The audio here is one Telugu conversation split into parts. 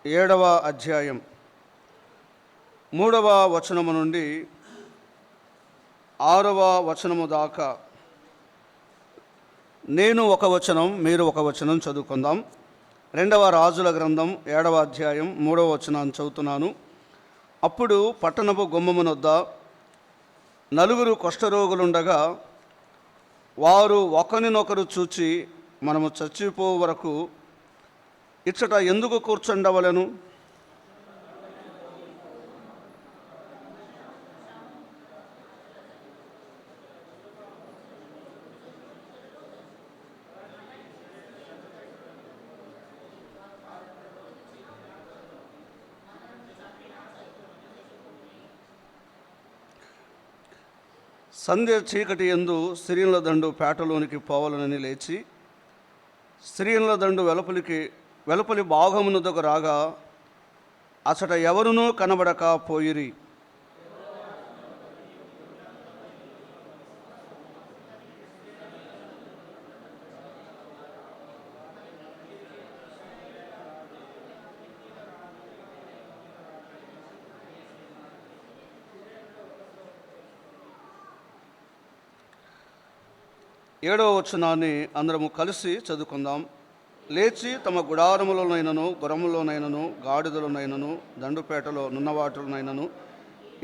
7వ అధ్యాయం 3వ వచనము నుండి 6వ వచనము దాకా నేను ఒక వచనం, మీరు ఒక వచనం చదువుకుందాం. 2వ రాజుల గ్రంథం 7వ అధ్యాయం 3వ వచనాన్ని చదువుతున్నాను. అప్పుడు పట్టణపు గుమ్మమునొద్ద 4 కుష్ఠరోగులుండగా వారు ఒకరినొకరు చూచి, మనము చచ్చిపో వరకు ఇచ్చట ఎందుకు కూర్చుండవలెను? సంధ్య చీకటి యందు సిరియన్ల దండు పేటలోనికి పోవాలని లేచి సిరియన్ల దండు వెలుపలి భాగమునొద్దకు రాగా అచట ఎవరునూ కనబడక పోయిరి. ఏడవ వచనాన్ని అందరము కలిసి చదువుకుందాం. లేచి తమ గుడారములోనైనను, గుర్రములోనైనను, గాడిదలోనైనను, దండుపేటలో నున్నవాటిలోనైనను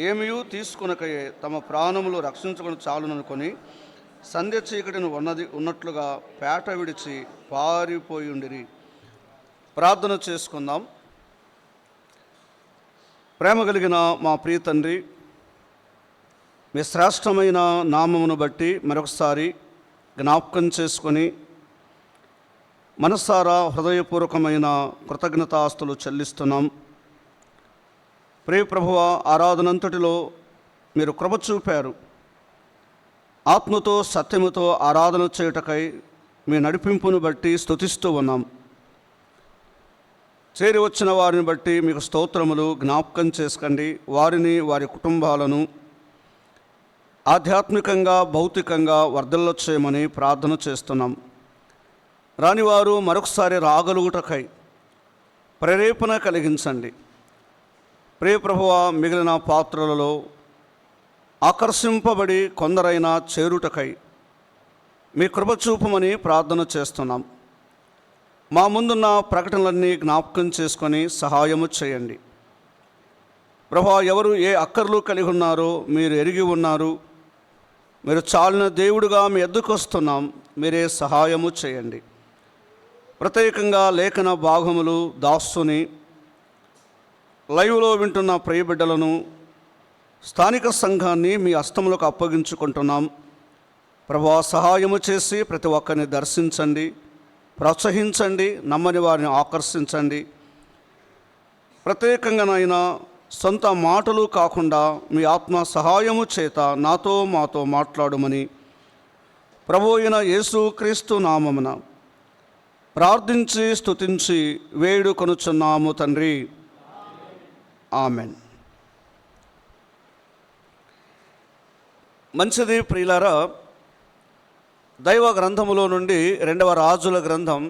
ఏమీయూ తీసుకొనకయే తమ ప్రాణములు రక్షించుకొని చాలుననుకొని సంధ్య చీకటిని ఉన్నట్లుగా పేట విడిచి పారిపోయి ఉండిరి. ప్రార్థన చేసుకుందాం. ప్రేమ కలిగిన మా ప్రియ తండ్రి, మీ శ్రేష్టమైన నామమును బట్టి మరొకసారి జ్ఞాపకం చేసుకొని మనసారా హృదయపూర్వకమైన కృతజ్ఞతాస్తులు చెల్లిస్తున్నాం. ప్రియ ప్రభువా, ఆరాధనంతటిలో మీరు కృప చూపారు. ఆత్మతో సత్యముతో ఆరాధన చేయుటకై మీ నడిపింపును బట్టి స్తుతిస్తూ ఉన్నాం. చేరి వచ్చిన వారిని బట్టి మీకు స్తోత్రములు. జ్ఞాపకం చేసుకండి వారిని, వారి కుటుంబాలను ఆధ్యాత్మికంగా, భౌతికంగా వర్ధిల్ల చేయమని ప్రార్థన చేస్తున్నాం. రానివారు మరొకసారి రాగలుగుటకై ప్రేరేపణ కలిగించండి. ప్రియ ప్రభువా, మిగిలిన పాత్రలలో ఆకర్షింపబడి కొందరైనా చేరుటకై మీ కృప చూపమని ప్రార్థన చేస్తున్నాం. మా ముందున్న ప్రకటనలన్నీ జ్ఞాపకం చేసుకొని సహాయము చేయండి. ప్రభువా, ఎవరు ఏ అక్కర్లు కలిగి ఉన్నారో మీరు ఎరిగి ఉన్నారు. మీరు చాలిన దేవుడుగా మీ ఎద్దుకు వస్తున్నాం. మీరే సహాయము చేయండి. ప్రత్యేకంగా లేఖన భాగములు దాసుని లైవ్లో వింటున్న ప్రియ బిడ్డలను, స్థానిక సంఘాన్ని మీ హస్తములకు అప్పగించుకుంటున్నాం. ప్రభువా, సహాయము చేసి ప్రతి ఒక్కరిని దర్శించండి, ప్రోత్సహించండి, నమ్మని వారిని ఆకర్షించండి. ప్రత్యేకంగానైనా సొంత మాటలు కాకుండా మీ ఆత్మ సహాయము చేత నాతో మాతో మాట్లాడుమని ప్రభువు అయిన యేసుక్రీస్తు నామమున ప్రార్థించి స్తుతించి వేడుకొనుచున్నాము తండ్రి. ఆమెన్. మంచిది ప్రియులారా, దైవ గ్రంథములో నుండి 2వ రాజుల గ్రంథం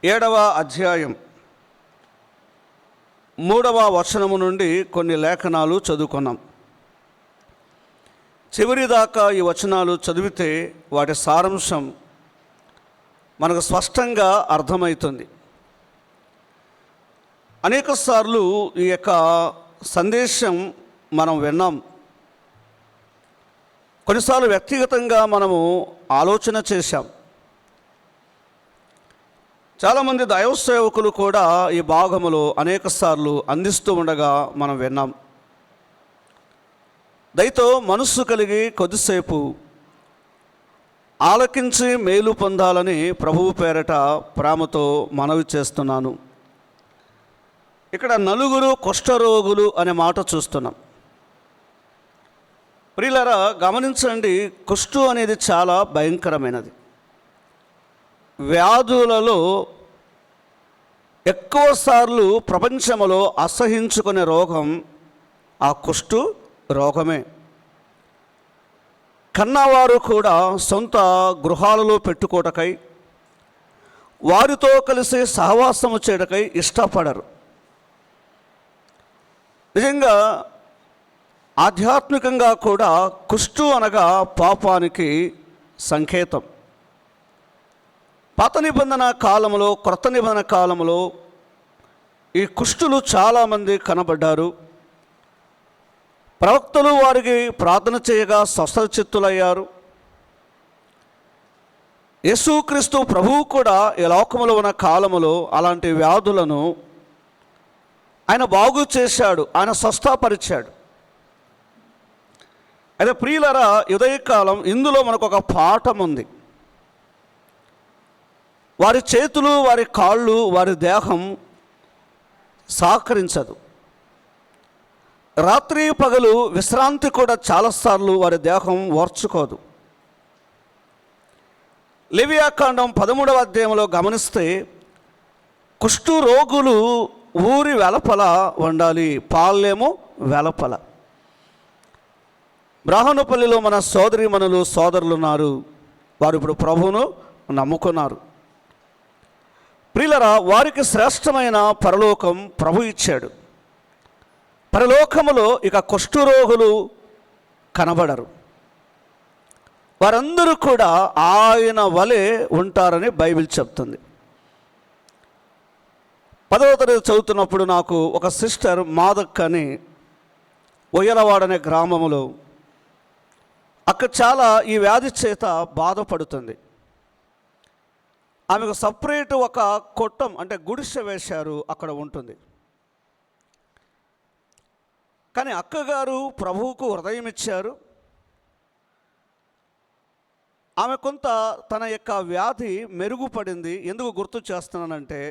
7వ అధ్యాయం 3వ వచనము నుండి కొన్ని లేఖనాలు చదువుకున్నాం. చివరి దాకా ఈ వచనాలు చదివితే వాటి సారాంశం మనకు స్పష్టంగా అర్థమవుతుంది. అనేక సార్లు ఈ యొక్క సందేశం మనం విన్నాం. కొన్నిసార్లు వ్యక్తిగతంగా మనము ఆలోచన చేశాం. చాలామంది దైవ సేవకులు కూడా ఈ భాగములో అనేక సార్లు అందిస్తూ ఉండగా మనం విన్నాం. దయతో మనస్సు కలిగి కొద్దిసేపు ఆలకించి మేలు పొందాలని ప్రభువు పేరట ప్రేమతో మనవి చేస్తున్నాను. ఇక్కడ 4 కుష్ఠరోగులు అనే మాట చూస్తున్నాం. ప్రియులారా, గమనించండి, కుష్ఠు అనేది చాలా భయంకరమైనది. వ్యాధులలో ఎక్కువ సార్లు ప్రపంచంలో అసహించుకునే రోగం ఆ కుష్ఠు రోగమే. కన్నవారు కూడా సొంత గృహాలలో పెట్టుకోటకై వారితో కలిసి సహవాసము చేయడకై ఇష్టపడరు. నిజంగా ఆధ్యాత్మికంగా కూడా కుష్టు అనగా పాపానికి సంకేతం. పాత నిబంధన కాలంలో, క్రొత్త నిబంధన కాలంలో ఈ కుష్టులు చాలామంది కనబడ్డారు. ప్రవక్తలు వారికి ప్రార్థన చేయగా స్వస్థచిత్తులయ్యారు. యేసుక్రీస్తు ప్రభువు కూడా ఈ లోకములో ఉన్న కాలములో అలాంటి వ్యాధులను ఆయన బాగు చేశాడు, ఆయన స్వస్థపరిచాడు. అయితే ప్రియులరా, ఉదయకాలం ఇందులో మనకు ఒక పాఠం ఉంది. వారి చేతులు, వారి కాళ్ళు, వారి దేహం సహకరించదు. రాత్రి పగలు విశ్రాంతి కూడా చాలాసార్లు వారి దేహం ఓర్చుకోదు. లేవియాకాండం 13వ అధ్యాయంలో గమనిస్తే కుష్టు రోగులు ఊరి వెలపల ఉండాలి, పాలేమో వెలపల. బ్రాహ్మణపల్లిలో మన సోదరీమణులు సోదరులు ఉన్నారు. వారు ఇప్పుడు ప్రభువును నమ్ముకున్నారు. ప్రియులరా, వారికి శ్రేష్టమైన పరలోకం ప్రభు ఇచ్చాడు. పరలోకములో ఇక కుష్ఠరోగులు కనబడరు. వారందరూ కూడా ఆయన వలె ఉంటారని బైబిల్ చెప్తుంది. 10వ తరగతి చదువుతున్నప్పుడు నాకు ఒక సిస్టర్ మాదక్ అని ఒయ్యలవాడనే గ్రామంలో, అక్కడ చాలా ఈ వ్యాధి చేత బాధపడుతుంది. ఆమెకు సపరేట్ ఒక కొట్టం అంటే గుడిసె వేశారు, అక్కడ ఉంటుంది. కానీ అక్కగారు ప్రభువుకు హృదయం ఇచ్చారు. ఆమె కొంత తన యొక్క వ్యాధి మెరుగుపడింది. ఎందుకు గుర్తు చేస్తున్నానంటే,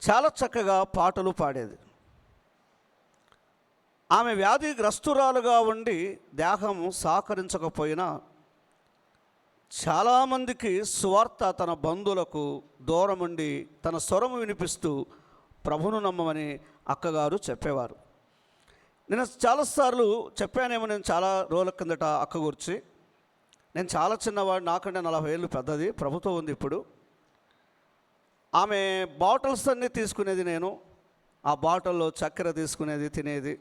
చాలా చక్కగా పాటలు పాడేది. ఆమె వ్యాధిగ్రస్తురాలుగా ఉండి దేహము సహకరించకపోయినా చాలామందికి సువార్త తన బంధువులకు దూరం ఉండి తన స్వరము వినిపిస్తూ ప్రభును నమ్మమని అక్కగారు చెప్పేవారు. నేను చాలాసార్లు చెప్పానేమో, నేను చాలా రోజుల కిందట అక్క గురించి. నేను చాలా చిన్నవాడు, నాకంటే 40 ఏళ్ళు పెద్దది, ప్రభుతో ఉంది ఇప్పుడు. ఆమె బాటిల్స్ అన్నీ తీసుకునేది, నేను ఆ బాటిల్లో చక్కెర తీసుకునేది, తినేది.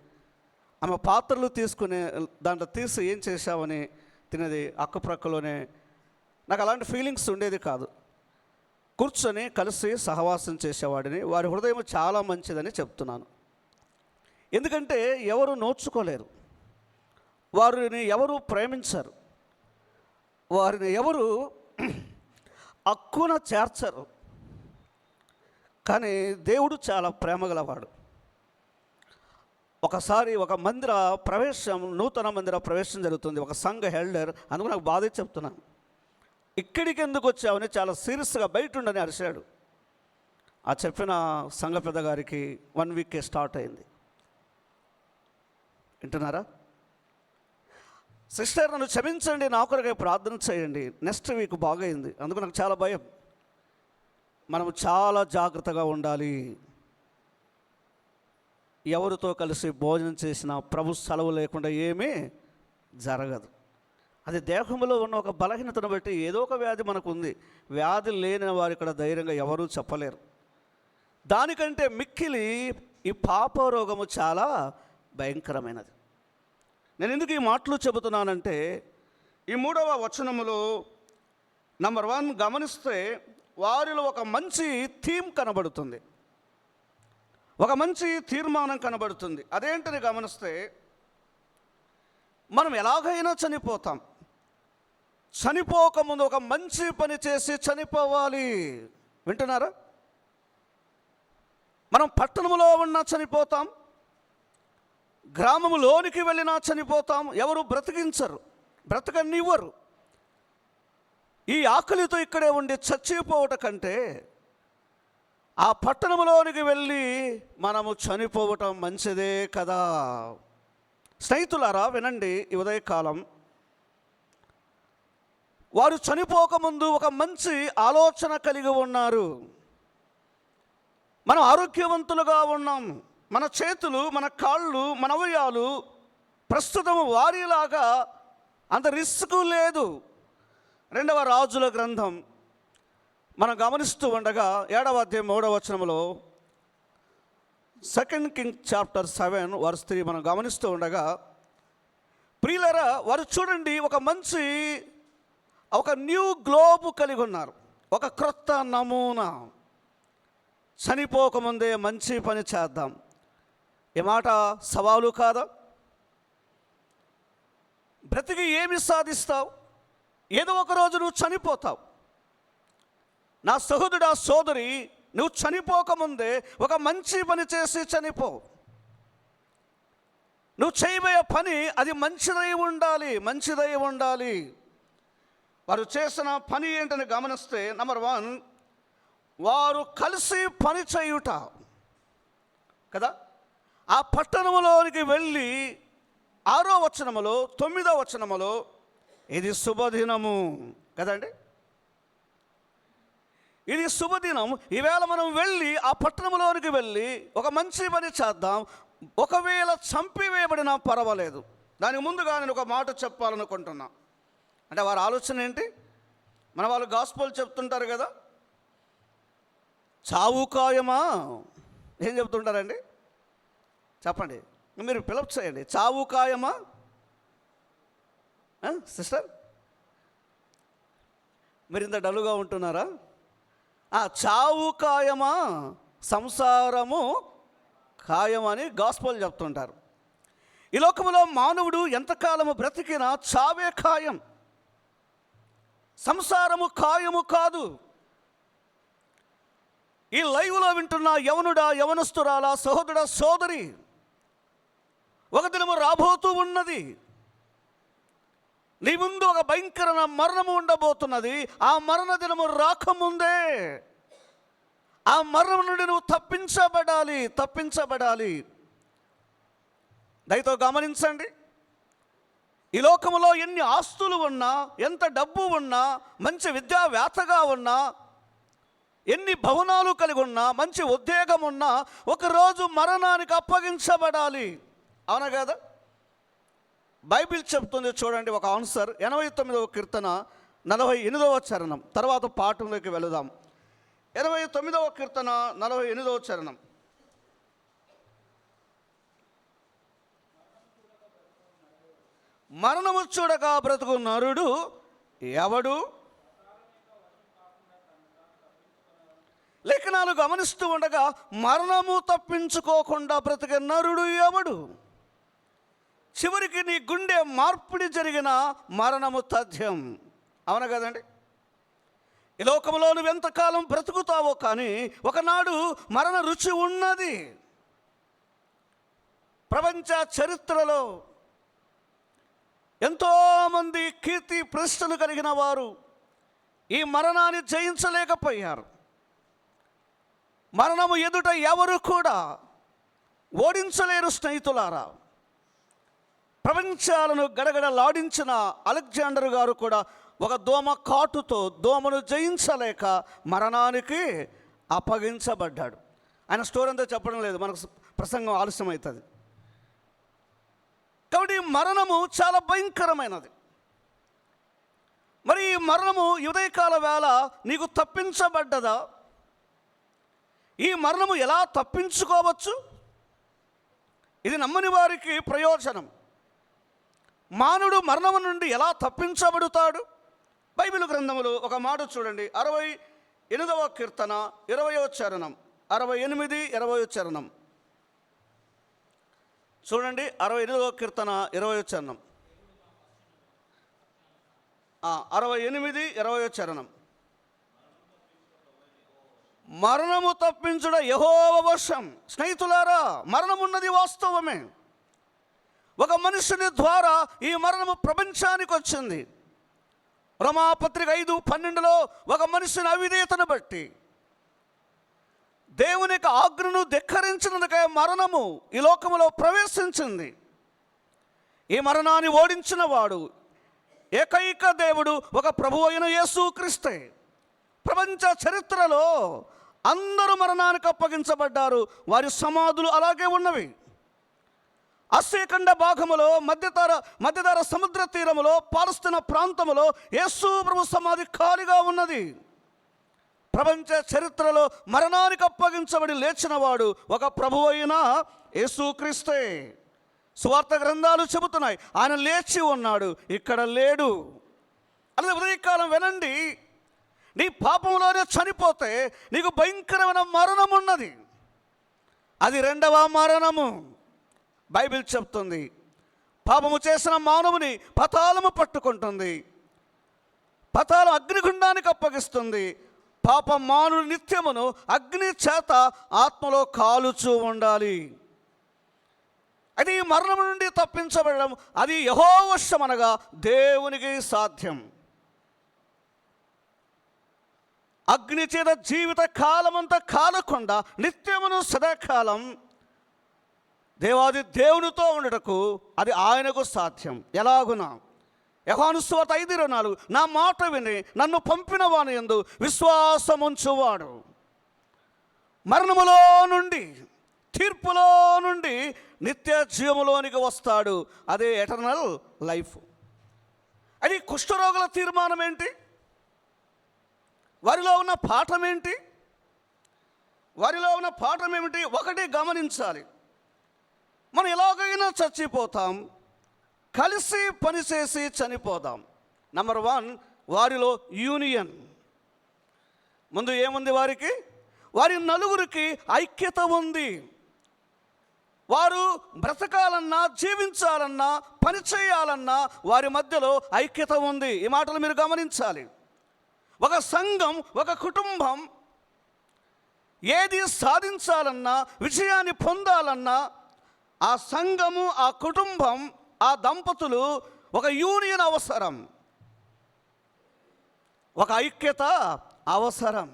ఆమె పాత్రలు తీసుకునే దాంట్లో తీసి ఏం చేశావని తినేది. అక్క ప్రక్కలోనే. నాకు అలాంటి ఫీలింగ్స్ ఉండేది కాదు. కూర్చొని కలిసి సహవాసం చేసేవాడిని. వారి హృదయం చాలా మంచిదని చెప్తున్నాను. ఎందుకంటే ఎవరు నోచుకోలేరు, వారిని ఎవరు ప్రేమించరు, వారిని ఎవరు హక్కున చేర్చరు. కానీ దేవుడు చాలా ప్రేమగలవాడు. ఒకసారి ఒక మందిర ప్రవేశం, నూతన మందిర ప్రవేశం జరుగుతుంది. ఒక సంఘ హెల్డర్, అందుకు నాకు బాధ చెప్తున్నాను. ఇక్కడికి ఎందుకు వచ్చావని చాలా సీరియస్గా బయట ఉండని అరిశాడు. ఆ చెప్పిన సంఘ పెద్ద గారికి 1 వీకే స్టార్ట్ అయింది. వింటున్నారా? సిస్టర్, నన్ను క్షమించండి, నా కొరకై ప్రార్థన చేయండి. నెక్స్ట్ వీక్ బాగైంది. అందుకు నాకు చాలా భయం. మనము చాలా జాగ్రత్తగా ఉండాలి. ఎవరితో కలిసి భోజనం చేసినా ప్రభు సెలవు లేకుండా ఏమీ జరగదు. అది దేహంలో ఉన్న ఒక బలహీనతను బట్టి ఏదో ఒక వ్యాధి మనకు ఉంది. వ్యాధి లేని వారు ఇక్కడ ధైర్యంగా ఎవరూ చెప్పలేరు. దానికంటే మిక్కిలి ఈ పాపరోగము చాలా భయంకరమైనది. నేను ఎందుకు ఈ మాటలు చెబుతున్నానంటే, ఈ 3వ వచనములో నంబర్ 1 గమనిస్తే వారిలో ఒక మంచి థీమ్ కనబడుతుంది, ఒక మంచి తీర్మానం కనబడుతుంది. అదేంటని గమనిస్తే, మనం ఎలాగైనా చనిపోతాం. చనిపోకముందు ఒక మంచి పని చేసి చనిపోవాలి. వింటున్నారా? మనం పట్టణంలో ఉన్నా చనిపోతాం, గ్రామములోనికి వెళ్ళినా చనిపోతాం. ఎవరు బ్రతికించరు, బ్రతకనివ్వరు. ఈ ఆకలితో ఇక్కడే ఉండి చచ్చిపోవట కంటే ఆ పట్టణంలోనికి వెళ్ళి మనము చనిపోవటం మంచిదే కదా. స్నేహితులారా, వినండి. ఈ ఉదయకాలం వారు చనిపోకముందు ఒక మంచి ఆలోచన కలిగి ఉన్నారు. మనం ఆరోగ్యవంతులుగా ఉన్నాం. మన చేతులు, మన కాళ్ళు, మన అవయవాలు ప్రస్తుతం వారిలాగా అంత రిస్క్ లేదు. 2వ రాజుల గ్రంథం మనం గమనిస్తూ ఉండగా 7వ అధ్యాయం 3వ వచనంలో 2 Kings చాప్టర్ 7 వర్స్ 3 మనం గమనిస్తూ ఉండగా, ప్రియులారా, వారు చూడండి ఒక న్యూ గ్లోబ్ కలిగి ఉన్నారు, ఒక క్రొత్త నమూనా. చనిపోకముందే మంచి పని చేద్దాం. ఈ మాట సవాలు కాదా? బ్రతికి ఏమి సాధిస్తావు? ఏదో ఒక రోజు నువ్వు చనిపోతావు. నా సహోదరుడా, సోదరి, నువ్వు చనిపోకముందే ఒక మంచి పని చేసి చనిపో. నువ్వు చేయబోయే పని అది మంచిదై ఉండాలి. వారు చేసిన పని ఏంటని గమనిస్తే, నెంబర్ 1, వారు కలిసి పని చేయుట కదా. ఆ పట్టణంలోనికి వెళ్ళి 6వ వచనములో 9వ వచనములో ఇది శుభదినము కదండి, ఇది శుభదినం. ఈవేళ మనం వెళ్ళి ఆ పట్టణంలోనికి వెళ్ళి ఒక మంచి పని చేద్దాం. ఒకవేళ చంపివేయబడినా పర్వాలేదు. దానికి ముందుగా నేను ఒక మాట చెప్పాలనుకుంటున్నా. అంటే వారి ఆలోచన ఏంటి? మన వాళ్ళు గాస్పెల్ చెప్తుంటారు కదా, చావు ఖాయమా? ఏం చెప్తుంటారండి? చెప్పండి, మీరు పిలప్ చేయండి. చావు ఖాయమా సిస్టర్? మీరు ఇంత డల్లుగా ఉంటున్నారా? చావు ఖాయమా, సంసారము ఖాయమని గాస్పెల్ చెప్తుంటారు. ఈ లోకంలో మానవుడు ఎంతకాలము బ్రతికినా చావే ఖాయం, సంసారము ఖాయము కాదు. ఈ లైవ్లో వింటున్న యవనుడా, యవనస్తురాలా, సహోదరుడా, సోదరి, ఒక దినము రాబోతూ ఉన్నది. నీ ముందు ఒక భయంకరమైన మరణము ఉండబోతున్నది. ఆ మరణ దినము రాకముందే ఆ మరణం నుండి నువ్వు తప్పించబడాలి. దయతో గమనించండి, ఈ లోకంలో ఎన్ని ఆస్తులు ఉన్నా, ఎంత డబ్బు ఉన్నా, మంచి విద్యావేత్తగా ఉన్నా, ఎన్ని భవనాలు కలిగి ఉన్నా, మంచి ఉద్యోగం ఉన్నా, ఒకరోజు మరణానికి అప్పగించబడాలి. అవునా కదా? బైబిల్ చెప్తుంది చూడండి ఒక ఆన్సర్. 89వ కీర్తన 48వ చరణం. తర్వాత పాఠంలోకి వెళదాం. 89వ కీర్తన 48వ చరణం. మరణము చూడగా బ్రతుకు నరుడు ఎవడు? లేఖనాలు గమనిస్తూ ఉండగా, మరణము తప్పించుకోకుండా బ్రతికే నరుడు ఎవడు? చివరికి నీ గుండె మార్పిడి జరిగిన మరణము తథ్యం. అవునా కదండి? ఈ లోకంలో నువ్వు ఎంతకాలం బ్రతుకుతావో, కానీ ఒకనాడు మరణ రుచి ఉన్నది. ప్రపంచ చరిత్రలో ఎంతోమంది కీర్తి ప్రతిష్టలు కలిగిన వారు ఈ మరణాన్ని జయించలేకపోయారు. మరణము ఎదుట ఎవరు కూడా ఓడించలేరు స్నేహితులారా. ప్రపంచాలను గడగడలాడించిన అలెగ్జాండర్ గారు కూడా ఒక దోమ కాటుతో దోమను జయించలేక మరణానికి అప్పగించబడ్డాడు. ఆయన స్టోరీ అంతా చెప్పడం లేదు, మనకు ప్రసంగం ఆలస్యమవుతుంది. కాబట్టి మరణము చాలా భయంకరమైనది. మరి ఈ మరణము ఉదయకాల వేళ నీకు తప్పించబడ్డదా? ఈ మరణము ఎలా తప్పించుకోవచ్చు? ఇది నమ్మని వారికి ప్రయోజనం. మానవుడు మరణము నుండి ఎలా తప్పించబడతాడు? బైబిల్ గ్రంథములు ఒక మాట చూడండి. 68వ కీర్తన 20వ చరణం. 68, 20వ చరణం చూడండి. 68వ కీర్తన 20వ చరణం. 68, 20వ చరణం. మరణము తప్పించుట యెహోవా వశం. స్నేహితులారా, మరణమున్నది వాస్తవమే. ఒక మనుషుని ద్వారా ఈ మరణము ప్రపంచానికి వచ్చింది. రోమాపత్రిక 5:12లో ఒక మనుషుని అవిధేయతను బట్టి దేవుని యొక్క ఆజ్ఞను ధిక్కరించినందుకే మరణము ఈ లోకములో ప్రవేశించింది. ఈ మరణాన్ని ఓడించిన వాడు ఏకైక దేవుడు, ఒక ప్రభువు అయిన యేసుక్రీస్తే. ప్రపంచ చరిత్రలో అందరూ మరణానికి అప్పగించబడ్డారు. వారి సమాధులు అలాగే ఉన్నవి. ఆసియా భాగములో మధ్యధర సముద్ర తీరములో పాలస్తీనా ప్రాంతములో యేసు ప్రభు సమాధి ఖాళీగా ఉన్నది. ప్రపంచ చరిత్రలో మరణానికి అప్పగించబడి లేచినవాడు ఒక ప్రభువు అయిన యేసుక్రీస్తే. సువార్త గ్రంథాలు చెబుతున్నాయి ఆయన లేచి ఉన్నాడు, ఇక్కడ లేడు. అలాగే ఉదయకాలం వినండి, నీ పాపంలోనే చనిపోతే నీకు భయంకరమైన మరణం ఉన్నది. అది రెండవ మరణము. బైబిల్ చెప్తుంది పాపము చేసిన మానవుని పతాళము పట్టుకుంటుంది, పతాళం అగ్నిగుండానికి అప్పగిస్తుంది. పాప మానవుని నిత్యమును అగ్ని చేత ఆత్మలో కాలుచూ ఉండాలి. అది మరణం నుండి తప్పించబడడం అది యెహోవా వశం, అనగా దేవునికి సాధ్యం. అగ్ని చేత జీవిత కాలమంతా కాలకుండా నిత్యమును సదాకాలం దేవాది దేవునితో ఉండటకు అది ఆయనకు సాధ్యం. ఎలాగున? యోహాను సువార్త 5:24, నా మాట విని నన్ను పంపిన వాని యందు విశ్వాసముంచువాడు మరణములో నుండి, తీర్పులో నుండి నిత్య జీవములోనికి వస్తాడు. అదే ఎటర్నల్ లైఫ్. అది కుష్ఠరోగుల తీర్మానం ఏంటి? వారిలో ఉన్న పాఠం ఏంటి? వారిలో ఉన్న పాఠం ఏమిటి? ఒకటి గమనించాలి, మనం ఎలాగైనా చచ్చిపోతాం, కలిసి పనిచేసి చనిపోదాం. నెంబర్ 1, వారిలో యూనియన్. ముందు ఏముంది వారికి? వారి నలుగురికి ఐక్యత ఉంది. వారు బ్రతకాలన్నా, జీవించాలన్నా, పని చేయాలన్నా వారి మధ్యలో ఐక్యత ఉంది. ఈ మాటలు మీరు గమనించాలి. ఒక సంఘం, ఒక కుటుంబం ఏది సాధించాలన్నా, విజయాన్ని పొందాలన్నా ఆ సంఘము, ఆ కుటుంబం, ఆ దంపతులు ఒక యూనియన్ అవసరం, ఒక ఐక్యత అవసరం.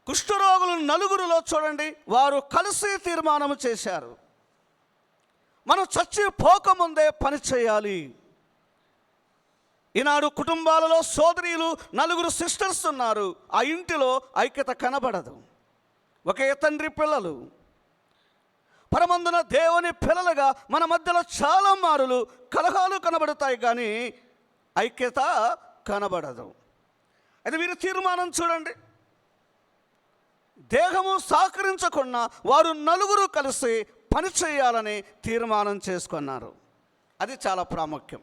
కుష్ఠరోగులు నలుగురిలో చూడండి, వారు కలిసి తీర్మానం చేశారు, మనం చచ్చిపోకముందే పని చేయాలి. ఈనాడు కుటుంబాలలో సోదరీలు, నలుగురు సిస్టర్స్ ఉన్నారు, ఆ ఇంటిలో ఐక్యత కనబడదు. ఒకే తండ్రి పిల్లలు, పరమందున దేవుని పిల్లలుగా మన మధ్యలో చాలా మారులు, కలహాలు కనబడతాయి, కానీ ఐక్యత కనబడదు. అయితే వీరి తీర్మానం చూడండి, దేహము సహకరించకుండా వారు నలుగురు కలిసి పని చేయాలని తీర్మానం చేసుకున్నారు. అది చాలా ప్రాముఖ్యం.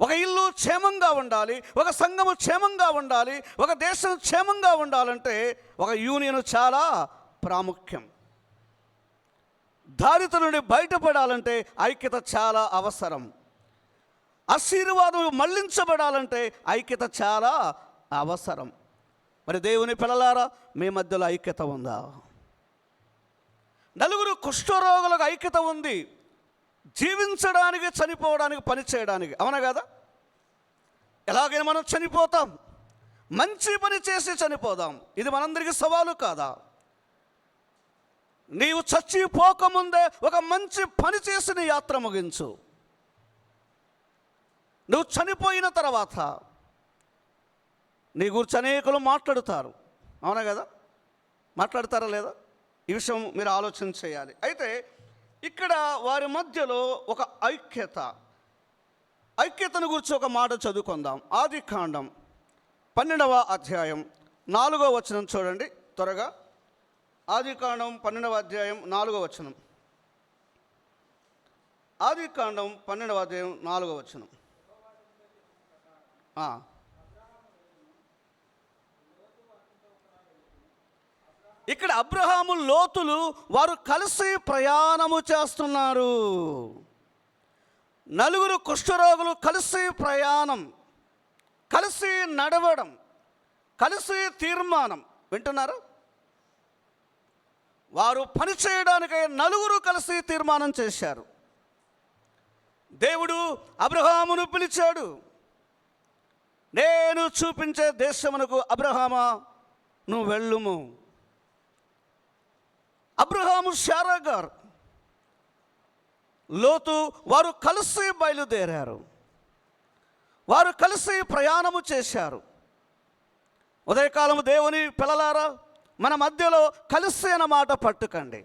ఒక ఇల్లు క్షేమంగా ఉండాలి, ఒక సంఘము క్షేమంగా ఉండాలి, ఒక దేశం క్షేమంగా ఉండాలంటే ఒక యూనియన్ చాలా ప్రాముఖ్యం. దారిద్ర్యం నుండి బయటపడాలంటే ఐక్యత చాలా అవసరం. ఆశీర్వాదం మళ్లించబడాలంటే ఐక్యత చాలా అవసరం. మరి దేవుని పిల్లలారా, మీ మధ్యలో ఐక్యత ఉందా? నలుగురు కుష్ఠరోగులకు ఐక్యత ఉంది, జీవించడానికి, చనిపోవడానికి, పని చేయడానికి. అవునా కదా? ఎలాగైనా మనం చనిపోతాం, మంచి పని చేసి చనిపోదాం. ఇది మనందరికీ సవాలు కాదా? నీవు చచ్చిపోకముందే ఒక మంచి పని చేసి నీ యాత్ర ముగించు. నువ్వు చనిపోయిన తర్వాత నీ గురించి అనేకులు మాట్లాడుతారు. అవునా కదా? మాట్లాడతారా లేదా? ఈ విషయం మీరు ఆలోచన చేయాలి. అయితే ఇక్కడ వారి మధ్యలో ఒక ఐక్యతను గురించి ఒక మాట చదువుకుందాం. ఆదికాండం 12వ అధ్యాయం 4వ వచనం చూడండి త్వరగా. ఆదికాండం 12వ అధ్యాయం 4వ వచనం. ఆదికాండం 12వ అధ్యాయం 4వ వచనం. ఇక్కడ అబ్రహాము, లోతులు వారు కలిసి ప్రయాణము చేస్తున్నారు. నలుగురు కుష్ఠరోగులు కలిసి ప్రయాణం, కలిసి నడవడం, కలిసి తీర్మానం. వింటున్నారు? వారు పని చేయడానికై నలుగురు కలిసి తీర్మానం చేశారు. దేవుడు అబ్రహామును పిలిచాడు. నేను చూపించే దేశమునకు అబ్రహామా నువ్వు వెళ్ళుము. అబ్రహాము, శారా గారు, లోతు వారు కలిసి బయలుదేరారు. వారు కలిసి ప్రయాణము చేశారు. ఉదయకాలము దేవుని పిల్లలారా, మన మధ్యలో కలిసి అన్న మాట పట్టుకండి.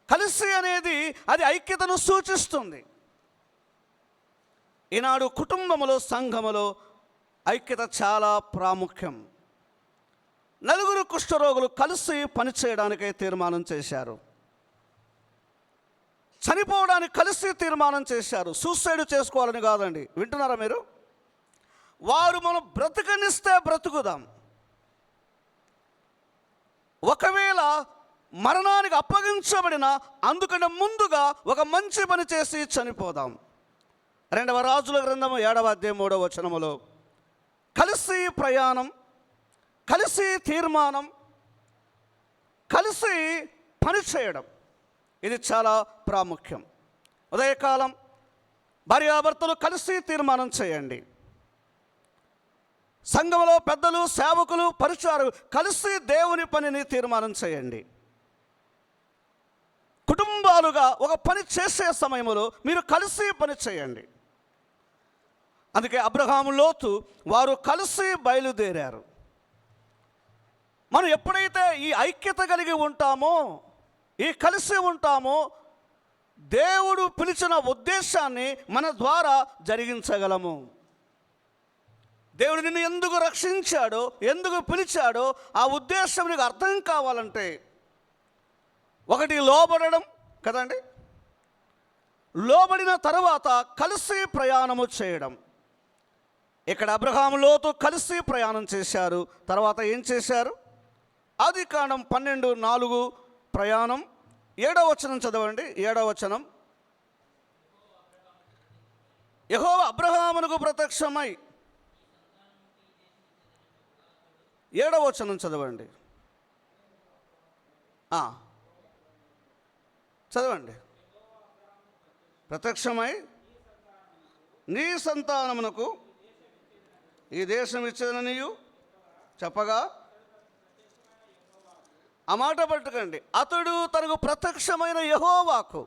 కలిసి అనేది అది ఐక్యతను సూచిస్తుంది. ఈనాడు కుటుంబములో, సంఘములో ఐక్యత చాలా ప్రాముఖ్యం. నలుగురు కుష్ఠరోగులు కలిసి పనిచేయడానికై తీర్మానం చేశారు. చనిపోవడానికి కలిసి తీర్మానం చేశారు. సూసైడ్ చేసుకోవాలని కాదండి. వింటున్నారా మీరు? వారు మనం బ్రతకనిస్తే బ్రతుకుదాం, ఒకవేళ మరణానికి అప్పగించబడిన అందుకంటే ముందుగా ఒక మంచి పని చేసి చనిపోదాం. 2వ రాజుల గ్రంథము 7వ అధ్యాయం 3వ వచనములో కలిసి ప్రయాణం, కలిసి తీర్మానం, కలిసి పని చేయడం ఇది చాలా ప్రాముఖ్యం. ఉదయకాలం భార్యాభర్తలు కలిసి తీర్మానం చేయండి. సంఘంలో పెద్దలు, సేవకులు, పరిచారు కలిసి దేవుని పనిని తీర్మానం చేయండి. కుటుంబాలుగా ఒక పని చేసే సమయంలో మీరు కలిసి పని చేయండి. అందుకే అబ్రహాము, లోతు వారు కలిసి బయలుదేరారు. మనం ఎప్పుడైతే ఈ ఐక్యత కలిగి ఉంటామో, ఈ కలిసి ఉంటామో, దేవుడు పిలిచిన ఉద్దేశాన్ని మన ద్వారా జరిగించగలము. దేవుడు నిన్ను ఎందుకు రక్షించాడో, ఎందుకు పిలిచాడో ఆ ఉద్దేశం నీకు అర్థం కావాలంటే ఒకటి లోబడడం కదండి. లోబడిన తర్వాత కలిసి ప్రయాణము చేయడం. ఇక్కడ అబ్రహాము, లోతు కలిసి ప్రయాణం చేశారు. తర్వాత ఏం చేశారు? ఆదికాండం 12:4 ప్రయాణం. 7వ వచనం చదవండి. 7వ వచనం, యెహోవా అబ్రహామునకు ప్రత్యక్షమై. 7వ వచనం చదవండి. చదవండి. ప్రత్యక్షమై నీ సంతానమునకు ఈ దేశం ఇచ్చేదననియు చెప్పగా, ఆ మాట పట్టుకండి, అతడు తనకు ప్రత్యక్షమైన యెహోవాకు.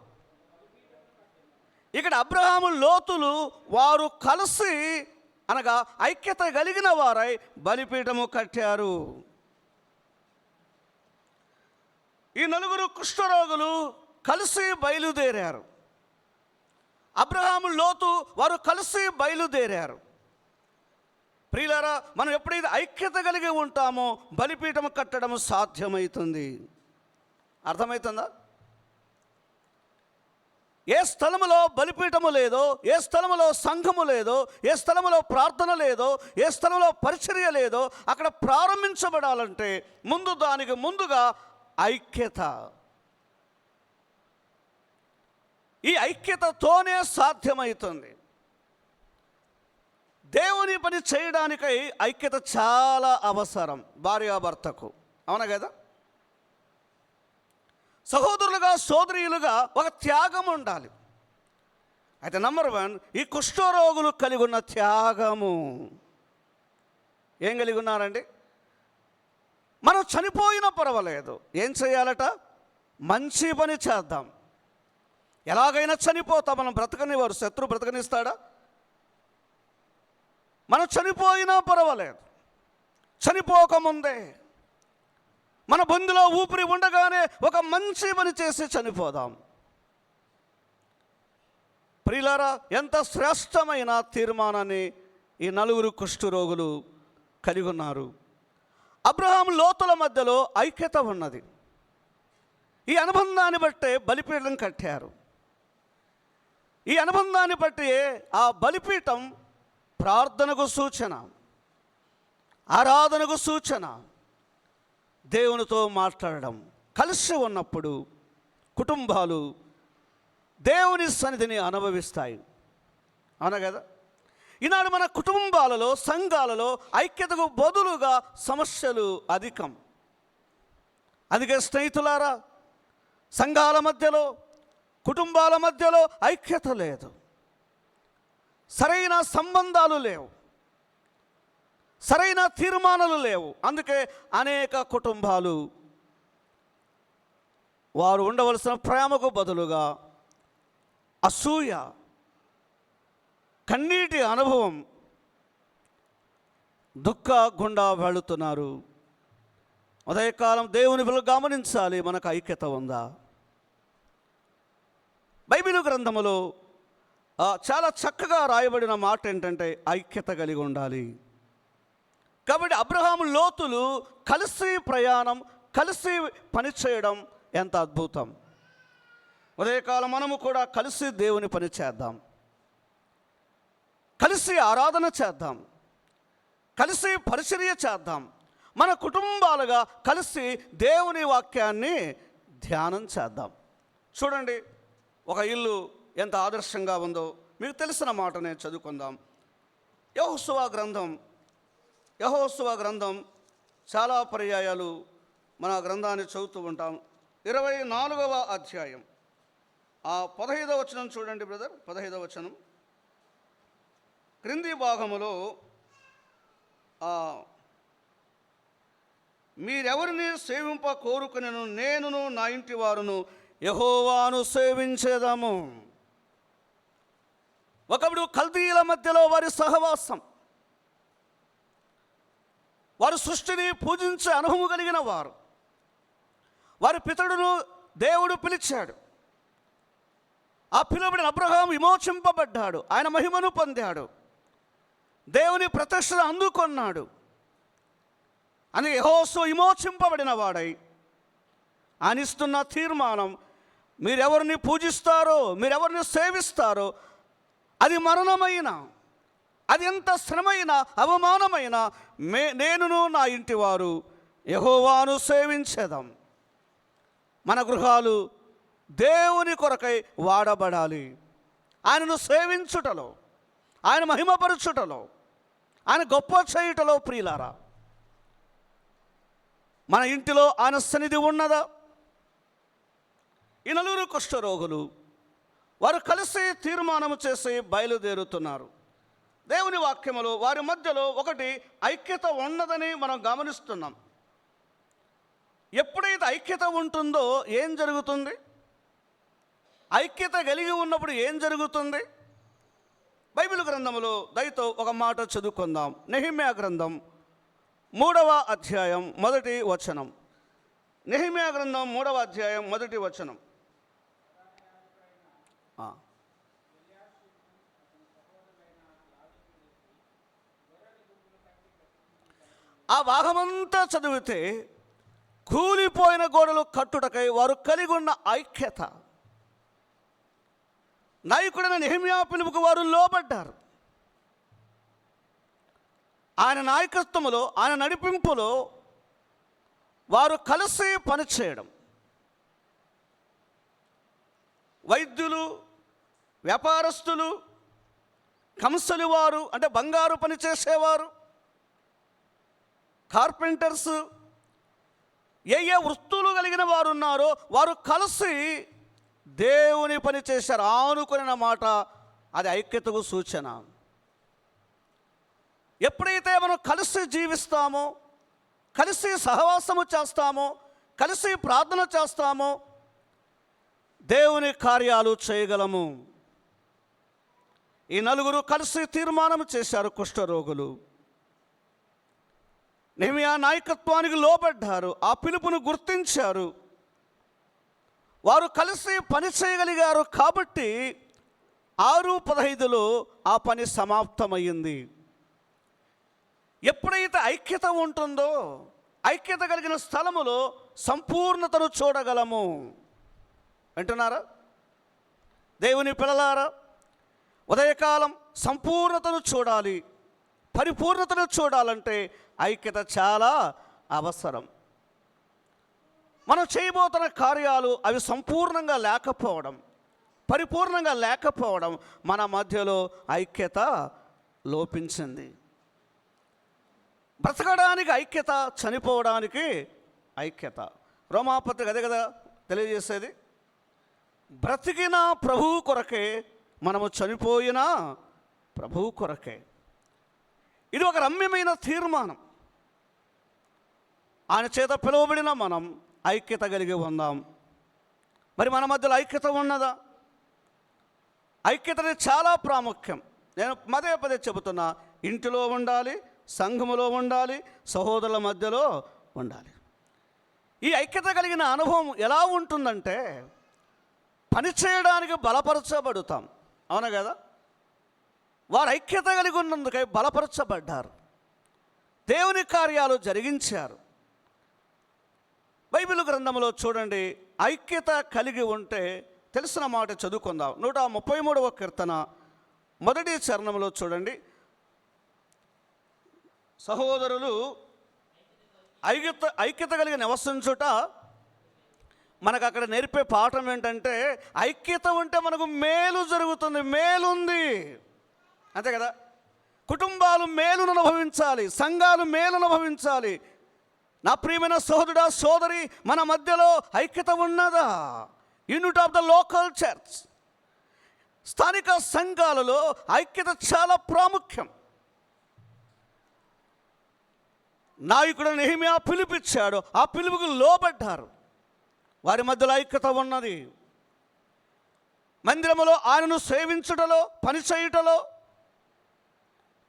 ఇక్కడ అబ్రహాము, లోతులు వారు కలిసి అనగా ఐక్యత కలిగిన వారై బలిపీఠము కట్టారు. ఈ నలుగురు కుష్ఠరోగులు కలిసి బయలుదేరారు. అబ్రహాము, లోతు వారు కలిసి బయలుదేరారు. ప్రియులారా, మనం ఎప్పుడైతే ఐక్యత కలిగి ఉంటామో బలిపీఠం కట్టడం సాధ్యమవుతుంది. అర్థమవుతుందా? ఏ స్థలములో బలిపీఠము లేదో, ఏ స్థలములో సంఘము లేదో, ఏ స్థలములో ప్రార్థన లేదో, ఏ స్థలంలో పరిచర్య లేదో అక్కడ ప్రారంభించబడాలంటే ముందు దానికి ముందుగా ఐక్యత. ఈ ఐక్యతతోనే సాధ్యమవుతుంది. దేవుని పని చేయడానికై ఐక్యత చాలా అవసరం భార్యాభర్తకు. అవునా కదా? సహోదరులుగా, సోదరీలుగా ఒక త్యాగం ఉండాలి. అయితే నంబర్ 1, ఈ కుష్ఠరోగులు కలిగి ఉన్న త్యాగము. ఏం కలిగి ఉన్నారండి? మనం చనిపోయినా పర్వాలేదు, ఏం చేయాలట? మంచి పని చేద్దాం. ఎలాగైనా చనిపోతాం. మనం బ్రతకనివారు శత్రువు బ్రతకనిస్తాడా? మనం చనిపోయినా పర్వాలేదు, చనిపోకముందే మన బొందులో ఊపిరి ఉండగానే ఒక మంచి పని చేసి చనిపోదాం. ప్రియులారా, ఎంత శ్రేష్టమైన తీర్మానాన్ని ఈ నలుగురు కుష్ఠరోగులు కలిగి ఉన్నారు. అబ్రహాము, లోతుల మధ్యలో ఐక్యత ఉన్నది. ఈ అనుబంధాన్ని బట్టే బలిపీఠం కట్టారు. ఈ అనుబంధాన్ని బట్టి ఆ బలిపీఠం ప్రార్థనకు సూచన, ఆరాధనకు సూచన, దేవునితో మాట్లాడడం. కలిసి ఉన్నప్పుడు కుటుంబాలు దేవుని సన్నిధిని అనుభవిస్తాయి. అవునా కదా? ఈనాడు మన కుటుంబాలలో, సంఘాలలో ఐక్యతకు బదులుగా సమస్యలు అధికం. అందుకే స్నేహితులారా, సంఘాల మధ్యలో, కుటుంబాల మధ్యలో ఐక్యత లేదు, సరైన సంబంధాలు లేవు, సరైన తీర్మానాలు లేవు. అందుకే అనేక కుటుంబాలు వారు ఉండవలసిన ప్రేమకు బదులుగా అసూయ, కన్నీటి అనుభవం, దుఃఖ గుండా వెళుతున్నారు. ఉదయకాలం దేవుని పిల్లలు గమనించాలి, మనకు ఐక్యత ఉందా? బైబిలు గ్రంథములో చాలా చక్కగా రాయబడిన మాట ఏంటంటే ఐక్యత కలిగి ఉండాలి. కాబట్టి అబ్రహాము లోతులు కలిసి ప్రయాణం, కలిసి పని చేయడం ఎంత అద్భుతం. ఉదయకాలం మనము కూడా కలిసి దేవుని పని చేద్దాం, కలిసి ఆరాధన చేద్దాం, కలిసి పరిచర్య చేద్దాం, మన కుటుంబాలుగా కలిసి దేవుని వాక్యాన్ని ధ్యానం చేద్దాం. చూడండి, ఒక ఇల్లు ఎంత ఆదర్శంగా ఉందో మీకు తెలిసిన మాటనే చదువుకుందాం. యెహోషువ గ్రంథం చాలా పర్యాయాలు మన గ్రంథాన్ని చదువుతూ ఉంటాం. 24వ అధ్యాయం 15వ వచనం చూడండి బ్రదర్. 15వ వచనం క్రింది భాగములో, మీరెవరిని సేవింప కోరుకునేను, నేనును నా ఇంటి వారును యెహోవాను సేవించేదాము. ఒకప్పుడు కల్దీయుల మధ్యలో వారి సహవాసం, వారు సృష్టిని పూజించే అనుభవం కలిగిన వారు. వారి పితడును దేవుడు పిలిచాడు. ఆ పిలువబడిన అబ్రహాము విమోచింపబడ్డాడు, ఆయన మహిమను పొందాడు, దేవుని ప్రత్యక్షత అందుకొన్నాడు. అని యెహోషువ విమోచింపబడిన వాడై ఆయన ఇస్తున్న తీర్మానం, మీరెవరిని పూజిస్తారో, మీరెవరిని సేవిస్తారో, అది మరణమైన, అది ఎంత శ్రమైన, అవమానమైన, నేనును నా ఇంటి వారు యెహోవాను సేవించేదాం. మన గృహాలు దేవుని కొరకై వాడబడాలి. ఆయనను సేవించుటలో, ఆయన మహిమపరచుటలో, ఆయన గొప్ప చేయుటలో ప్రియులారా, మన ఇంటిలో ఆయన సన్నిధి ఉన్నదా? ఈ 4 కుష్ఠరోగులు వారు కలిసి తీర్మానం చేసి బయలుదేరుతున్నారు. దేవుని వాక్యములో వారి మధ్యలో ఒకటి ఐక్యత ఉన్నదని మనం గమనిస్తున్నాం. ఎప్పుడైతే ఐక్యత ఉంటుందో ఏం జరుగుతుంది? ఐక్యత కలిగి ఉన్నప్పుడు ఏం జరుగుతుంది? బైబిల్ గ్రంథములో దయతో ఒక మాట చదువుకుందాం. నెహెమ్యా గ్రంథం 3వ అధ్యాయం 1వ వచనం. నెహెమ్యా గ్రంథం 3వ అధ్యాయం 1వ వచనం. ఆ భాగమంతా చదివితే కూలిపోయిన గోడలు కట్టుటకై వారు కలిగి ఉన్న ఐక్యత, నాయకుడైన నెహెమ్యా పిలుపుకు వారు లోబడ్డారు. ఆయన నాయకత్వములో, ఆయన నడిపింపులో వారు కలిసి పనిచేయడం. వైద్యులు, వ్యాపారస్తులు, కంసలి వారు అంటే బంగారు పని చేసేవారు, కార్పెంటర్స్, ఏ వృత్తులు కలిగిన వారు ఉన్నారో వారు కలిసి దేవుని పని చేశారు. ఆనుకున్న మాట అది ఐక్యతకు సూచన. ఎప్పుడైతే మనం కలిసి జీవిస్తామో, కలిసి సహవాసము చేస్తామో, కలిసి ప్రార్థన చేస్తామో, దేవుని కార్యాలు చేయగలము. ఈ 4 కలిసి తీర్మానం చేశారు కుష్ఠరోగులు. నెహెమ్యా నాయకత్వానికి లోబడ్డారు, ఆ పిలుపును గుర్తించారు, వారు కలిసి పని చేయగలిగారు. కాబట్టి 6:15లో ఆ పని సమాప్తమయ్యింది. ఎప్పుడైతే ఐక్యత ఉంటుందో, ఐక్యత కలిగిన స్థలములో సంపూర్ణతను చూడగలము. వింటున్నారా దేవుని పిల్లలారా? ఉదయకాలం సంపూర్ణతను చూడాలి, పరిపూర్ణతను చూడాలంటే ఐక్యత చాలా అవసరం. మనం చేయబోతున్న కార్యాలు అవి సంపూర్ణంగా లేకపోవడం, పరిపూర్ణంగా లేకపోవడం, మన మధ్యలో ఐక్యత లోపించింది. బ్రతకడానికి ఐక్యత, చనిపోవడానికి ఐక్యత. రోమాపత్రిక అదే కదా తెలియజేసేది. బ్రతికిన ప్రభువు కొరకే, మనము చనిపోయినా ప్రభువు కొరకే. ఇది ఒక రమ్యమైన తీర్మానం. ఆయన చేత పిలువబడిన మనం ఐక్యత కలిగి ఉందాం. మరి మన మధ్యలో ఐక్యత ఉన్నదా? ఐక్యత చాలా ప్రాముఖ్యం. నేను పదే చెబుతున్నా, ఇంటిలో ఉండాలి, సంఘములో ఉండాలి, సహోదరుల మధ్యలో ఉండాలి. ఈ ఐక్యత కలిగిన అనుభవం ఎలా ఉంటుందంటే, పని చేయడానికి బలపరచబడతాం. అవునా కదా? వారు ఐక్యత కలిగి ఉన్నందుకై బలపరచబడ్డారు. దేవుని కార్యాలు జరిగించారు. బైబిల్ గ్రంథంలో చూడండి, ఐక్యత కలిగి ఉంటే తెలిసిన మాట చదువుకుందాం. 133వ కీర్తన మొదటి చరణంలో చూడండి, సహోదరులు ఐక్యత కలిగి నివసించుట మనకు అక్కడ నేర్పే పాఠం ఏంటంటే, ఐక్యత ఉంటే మనకు మేలు జరుగుతుంది, మేలుంది, అంతే కదా. కుటుంబాలు మేలును అనుభవించాలి, సంఘాలు మేలును అనుభవించాలి. నా ప్రియమైన సహోదరుడా సోదరి, మన మధ్యలో ఐక్యత ఉన్నదా? Unit of the local church, స్థానిక సంఘాలలో ఐక్యత చాలా ప్రాముఖ్యం. నాయకుడు నెహెమ్యా పిలిపించాడు, ఆ పిలుపుకు లోబడ్డారు, వారి మధ్యలో ఐక్యత ఉన్నది. మందిరములో ఆయనను సేవించుటలో, పనిచేయుటలో,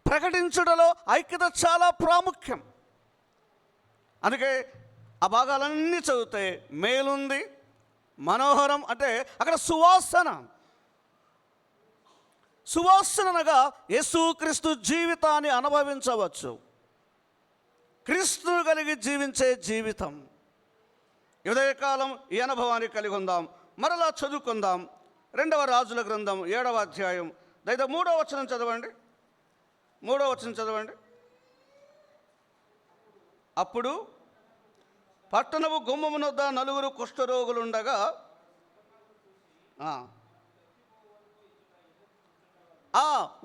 ప్రకటించుటలో ఐక్యత చాలా ప్రాముఖ్యం. అందుకే ఆ భాగాలన్నీ చదివితే మేలుంది, మనోహరం అంటే అక్కడ సువాసన. సువాసన అనగా యేసుక్రీస్తు జీవితాన్ని అనుభవించవచ్చు, క్రీస్తును కలిగి జీవించే జీవితం. ఉదయకాలం ఈ అనుభవాన్ని కలిగి ఉందాం. మరలా చదువుకుందాం. 2వ రాజుల గ్రంథం 7వ అధ్యాయం 3వ వచనం చదవండి. 3వ వచనం చదవండి. అప్పుడు పట్టణము గుమ్మమునొద్ద 4 కుష్ఠరోగులుండగా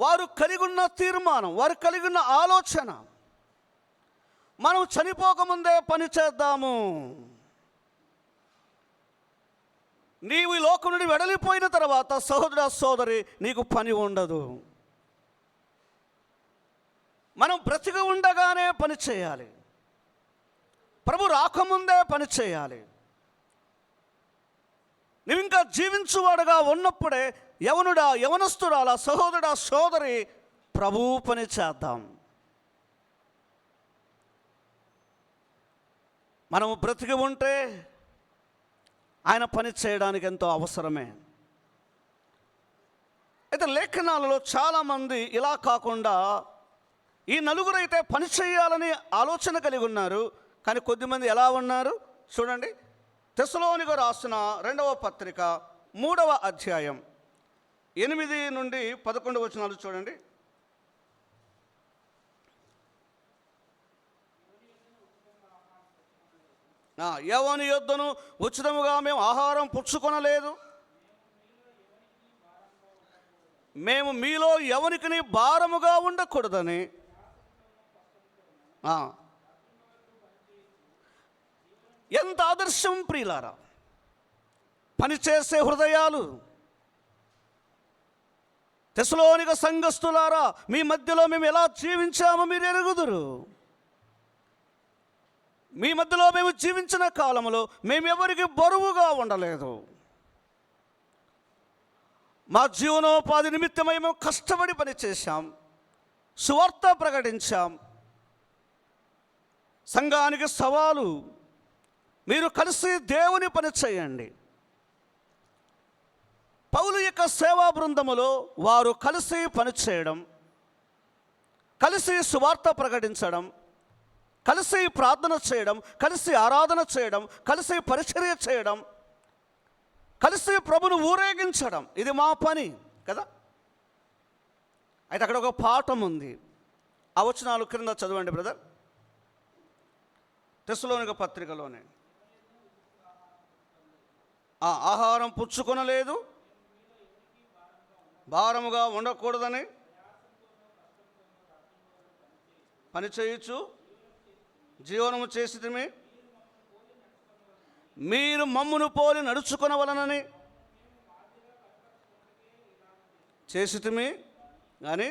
వారు కలిగి ఉన్న తీర్మానం, వారు కలిగి ఉన్న ఆలోచన, మనం చనిపోకముందే పని చేద్దాము. నీవు ఈ లోకం నుండి వెడలిపోయిన తర్వాత సహోదర సోదరి నీకు పని ఉండదు. మనం బ్రతికి ఉండగానే పని చేయాలి, ప్రభు రాకముందే పని చేయాలి. నువ్వు ఇంకా జీవించువాడుగా ఉన్నప్పుడే యవనుడా యవనస్తురాలా సహోదరుడా సోదరి ప్రభు పని చేద్దాం. మనము బ్రతికి ఉంటే ఆయన పని చేయడానికి ఎంతో అవసరమే. అయితే లేఖనాలలో చాలామంది ఇలా కాకుండా ఈ 4 అయితే పని చేయాలని ఆలోచన కలిగి ఉన్నారు. కానీ కొద్దిమంది ఎలా ఉన్నారు చూడండి. తెస్సలోనికు రాసిన 2వ పత్రిక 3వ అధ్యాయం 8 నుండి 11 వచనాలు చూడండి. ఎవని యొద్దను ఉచితముగా మేము ఆహారం పుచ్చుకొనలేదు, మేము మీలో ఎవనికి భారముగా ఉండకూడదని. ఎంత ఆదర్శం ప్రియులారా, పనిచేసే హృదయాలు. తెస్సలోనిక సంఘస్థులారా, మీ మధ్యలో మేము ఎలా జీవించామో మీరు ఎరుగుదురు. మీ మధ్యలో మేము జీవించిన కాలంలో మేము ఎవరికి బరువుగా ఉండలేదు. మా జీవనోపాధి నిమిత్తమై మేము కష్టపడి పనిచేశాం, సువార్త ప్రకటించాం. సంఘానికి సవాలు, మీరు కలిసి దేవుని పని చేయండి. పౌలు యొక్క సేవా బృందములో వారు కలిసి పనిచేయడం, కలిసి సువార్త ప్రకటించడం, కలిసి ప్రార్థన చేయడం, కలిసి ఆరాధన చేయడం, కలిసి పరిచర్య చేయడం, కలిసి ప్రభును ఊరేగించడం, ఇది మా పని కదా. అయితే అక్కడ ఒక పాఠం ఉంది. ఆ వచనాలు క్రింద చదవండి బ్రదర్. తెస్సలోనిక పత్రికలోనే ఆహారం పుచ్చుకొనలేదు, భారముగా ఉండకూడదని పని చేయొచ్చు, జీవనము చేసితిమి, మీరు మమ్మును పోలి నడుచుకొనవలనని చేసితిమి. కానీ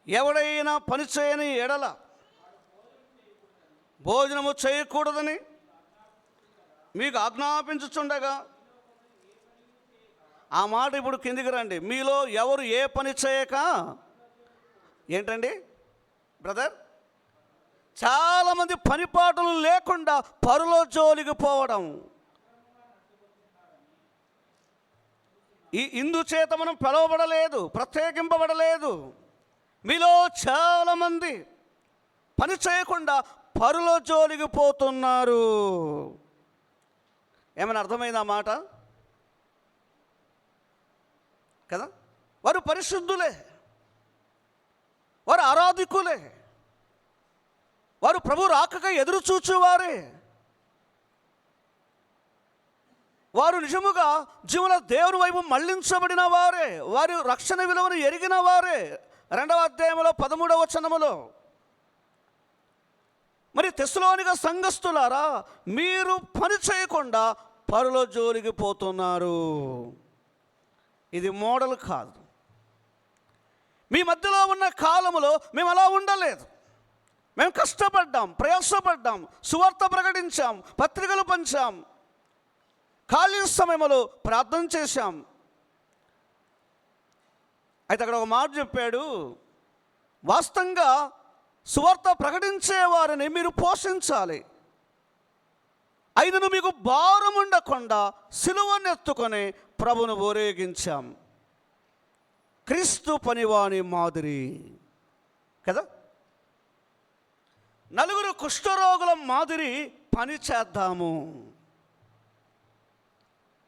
ఎవడైనా పని చేయని ఎడల భోజనము చేయకూడదని మీకు ఆజ్ఞాపించుచుండగా. ఆ మాట ఇప్పుడు కిందికి రండి. మీలో ఎవరు ఏ పని చేయక ఏంటండి బ్రదర్, చాలామంది పనిపాటలు లేకుండా పరులో జోలికి పోవడం. ఇందుచేత మనం పిలువబడలేదు, ప్రత్యేకింపబడలేదు. మీలో చాలామంది పని చేయకుండా పరుల జోలికి పోతున్నారు. ఏమైనా అర్థమైందా మాట కదా? వారు పరిశుద్ధులే, వారు ఆరాధికులే, వారు ప్రభు రాకగా ఎదురు చూచువారే, వారు నిజముగా జీవుల దేవుని వైపు మళ్లించబడిన వారే, వారు రక్షణ విలువను ఎరిగిన వారే. 2వ అధ్యాయంలో 13వ వచనములో, మరి తెస్సలోనిక సంఘస్థులారా, మీరు పని చేయకుండా పరుల జోలికి పోతున్నారు. ఇది మోడల్ కాదు. మీ మధ్యలో ఉన్న కాలములో మేము అలా ఉండలేదు. మేము కష్టపడ్డాం, ప్రయాసపడ్డాం, సువార్త ప్రకటించాం, పత్రికలు పంచాం, ఖాళీ సమయంలో ప్రార్థన చేశాం. అయితే అక్కడ ఒక మాట చెప్పాడు, వాస్తవంగా సువార్త ప్రకటించే వారిని మీరు పోషించాలి. అయినను మీకు భారం ఉండకుండా సిలువను ఎత్తుకొని ప్రభును ఊరేగించాం. క్రీస్తు పనివాని మాదిరి కదా. నలుగురు కుష్ఠరోగుల మాదిరి పని చేద్దాము.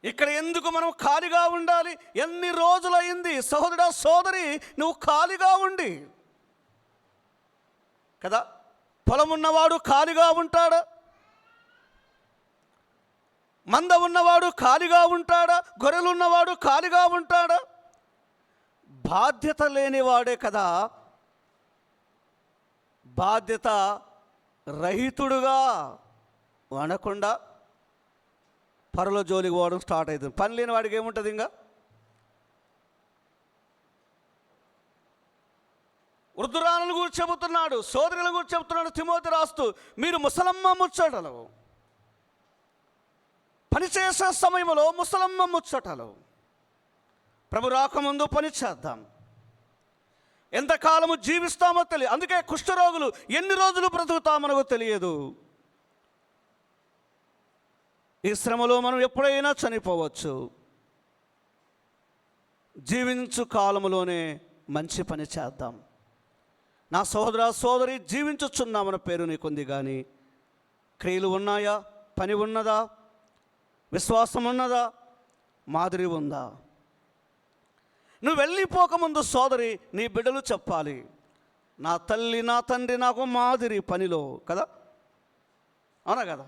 ఇక్కడ ఎందుకు మనం ఖాళీగా ఉండాలి? ఎన్ని రోజులైంది సహోదరా సోదరి నువ్వు ఖాళీగా ఉండి కదా. పొలం ఉన్నవాడు ఖాళీగా ఉంటాడా? మంద ఉన్నవాడు ఖాళీగా ఉంటాడా? గొర్రెలు ఉన్నవాడు ఖాళీగా ఉంటాడా? బాధ్యత లేనివాడే కదా బాధ్యత రహితుడుగా అనకుండా పరుల జోలికి పోవడం స్టార్ట్ అవుతుంది. పని లేని వాడికి ఏముంటుంది? ఇంకా వృద్ధురాలను గురించి చెబుతున్నాడు, సోదరుల గురించి చెబుతున్నాడు తిమోతి రాస్తూ, మీరు ముసలమ్మ ముచ్చటలు, పనిచేసే సమయంలో ముసలమ్మ ముచ్చటలు. ప్రభు రాకముందు పని చేద్దాం. ఎంతకాలము జీవిస్తామో తెలియదు. అందుకే కుష్ఠరోగులు ఎన్ని రోజులు బ్రతుకుతామనో తెలియదు. ఈ శ్రమలో మనం ఎప్పుడైనా చనిపోవచ్చు. జీవించు కాలములోనే మంచి పని చేద్దాం. నా సోదర సోదరి, జీవించుచున్నామన్న పేరు నీకుంది, కానీ క్రియలు ఉన్నాయా? పని ఉన్నదా? విశ్వాసం ఉన్నదా? మాదిరి ఉందా? నువ్వు వెళ్ళిపోకముందు సోదరి నీ బిడ్డలు చెప్పాలి, నా తల్లి నా తండ్రి నాకు మాదిరి పనిలో కదా. అవునా కదా?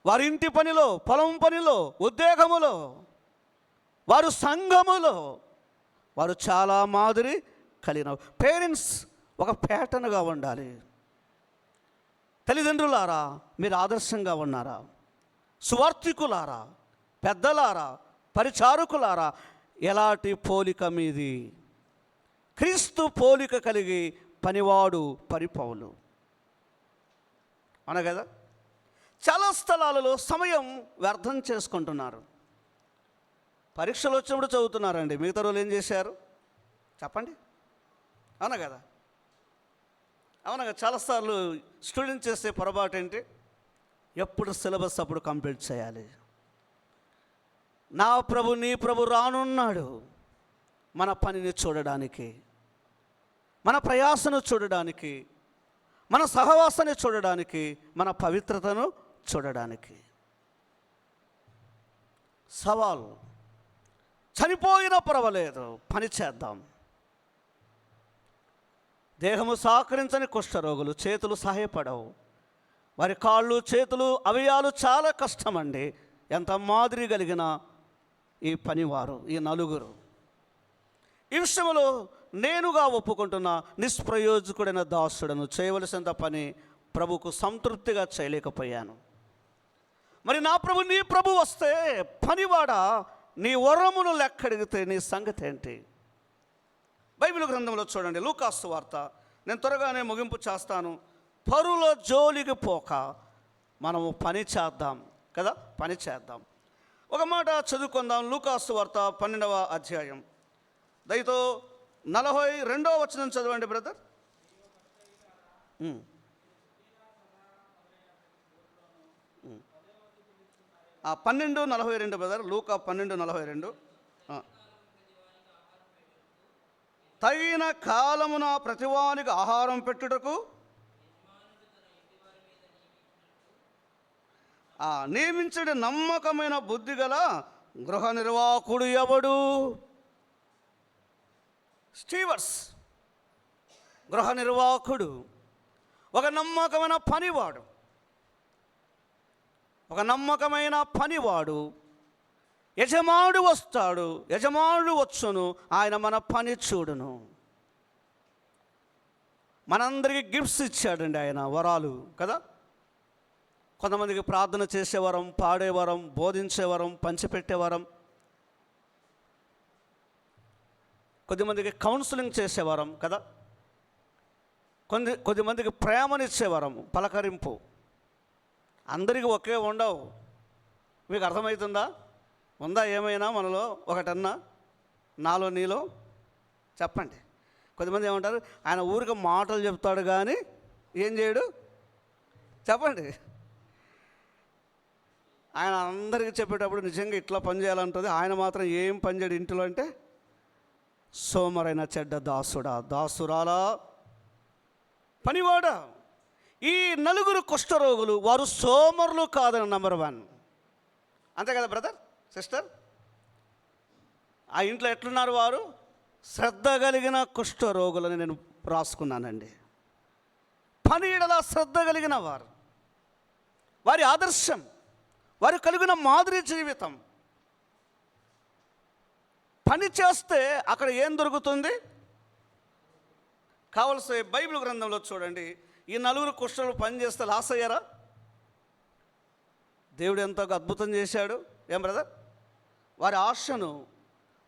వారి ఇంటి పనిలో, పొలం పనిలో, ఉద్యోగములో, వారు సంఘములో వారు చాలా మాదిరి కలిగిన పేరెంట్స్ ఒక ప్యాటర్న్గా ఉండాలి. తల్లిదండ్రులారా మీరు ఆదర్శంగా ఉన్నారా? సువార్థికులారా, పెద్దలారా, పరిచారకులారా, ఎలాంటి పోలిక మీది? క్రీస్తు పోలిక కలిగి పనివాడు పరిపౌలు అన కదా. చాలా స్థలాలలో సమయం వ్యర్థం చేసుకుంటున్నారు. పరీక్షలు వచ్చినప్పుడు చదువుతున్నారండి, మిగతా రోజులు ఏం చేశారు చెప్పండి? అవునా కదా? అవునా కదా? చాలాసార్లు స్టూడెంట్ చేసే పొరపాటు ఏంటి? ఎప్పుడు సిలబస్ అప్పుడు కంప్లీట్ చేయాలి. నా ప్రభు నీ ప్రభు రానున్నాడు మన పనిని చూడడానికి, మన ప్రయాసను చూడడానికి, మన సహవాసాన్ని చూడడానికి, మన పవిత్రతను చూడడానికి. సవాల్, చనిపోయినా పర్వాలేదు, పని చేద్దాం. దేహము సహకరించని కుష్ఠరోగులు, చేతులు సహాయపడవు, వారి కాళ్ళు చేతులు అవయాలు చాలా కష్టమండి. ఎంత మాదిరి కలిగిన ఈ పనివారు, ఈ నలుగురు. ఈ విషయంలో నేనుగా ఒప్పుకుంటున్న నిష్ప్రయోజకుడైన దాసుడను. చేయవలసిన పని ప్రభుకు సంతృప్తిగా చేయలేకపోయాను. మరి నా ప్రభు నీ ప్రభు వస్తే, పనివాడా నీ వరమును లెక్కడిగితే నీ సంగతి ఏంటి? బైబిల్ గ్రంథంలో చూడండి, లూకాసు వార్త. నేను త్వరగానే ముగింపు చేస్తాను. పరుల జోలికి పోక మనము పని చేద్దాం కదా, పని చేద్దాం. ఒక మాట చదువుకుందాం. లూకాసు వార్త 12వ అధ్యాయం, దయతో 42వ వచనం చదవండి బ్రదర్. 12:42 బ్రదర్. లూకా 12:42. తగిన కాలమున ప్రతివానికి ఆహారం పెట్టుటకు నియమించడి నమ్మకమైన బుద్ధి గల గృహ నిర్వాహకుడు ఎవడు? స్టీవర్స్, గృహ నిర్వాహకుడు, ఒక నమ్మకమైన పనివాడు. ఒక నమ్మకమైన పనివాడు. యజమానుడు వస్తాడు, యజమానుడు వచ్చును, ఆయన మన పని చూడును. మనందరికీ గిఫ్ట్స్ ఇచ్చాడండి ఆయన, వరాలు కదా. కొంతమందికి ప్రార్థన చేసేవరం, పాడేవరం, బోధించేవరం, పంచిపెట్టేవరం, కొద్దిమందికి కౌన్సిలింగ్ చేసేవరం కదా, కొద్దిమందికి ప్రేమనిచ్చేవరం, పలకరింపు. అందరికీ ఒకే ఉండవు. మీకు అర్థమవుతుందా? ఉందా ఏమైనా మనలో ఒకటన్నా, నాలో నీలో? చెప్పండి. కొద్దిమంది ఏమంటారు, ఆయన ఊరికి మాటలు చెప్తాడు కానీ ఏం చేయడు. చెప్పండి. ఆయన అందరికీ చెప్పేటప్పుడు నిజంగా ఇట్లా పని చేయాలంటుంది, ఆయన మాత్రం ఏం పని చేయడు ఇంట్లో అంటే, సోమరైన చెడ్డ దాసుడా, దాసురాలా, పనివాడా. ఈ నలుగురు కుష్ఠరోగులు వారు సోమరులు కాదని నంబర్ 1. అంతే కదా బ్రదర్, సిస్టర్? ఆ ఇంట్లో ఎట్లున్నారు వారు? శ్రద్ధ కలిగిన కుష్ఠరోగులని నేను రాసుకున్నానండి. పనియడలా శ్రద్ధ కలిగిన వారు, వారి ఆదర్శం, వారు కలిగిన మాదిరి జీవితం. పని చేస్తే అక్కడ ఏం దొరుకుతుంది? కావలసిన బైబిల్ గ్రంథంలో చూడండి, ఈ నలుగురు కుష్ఠులు పని చేస్తే లాస్ అయ్యారా? దేవుడు ఎంతో అద్భుతం చేశాడు. ఏం బ్రదర్? వారి ఆశను,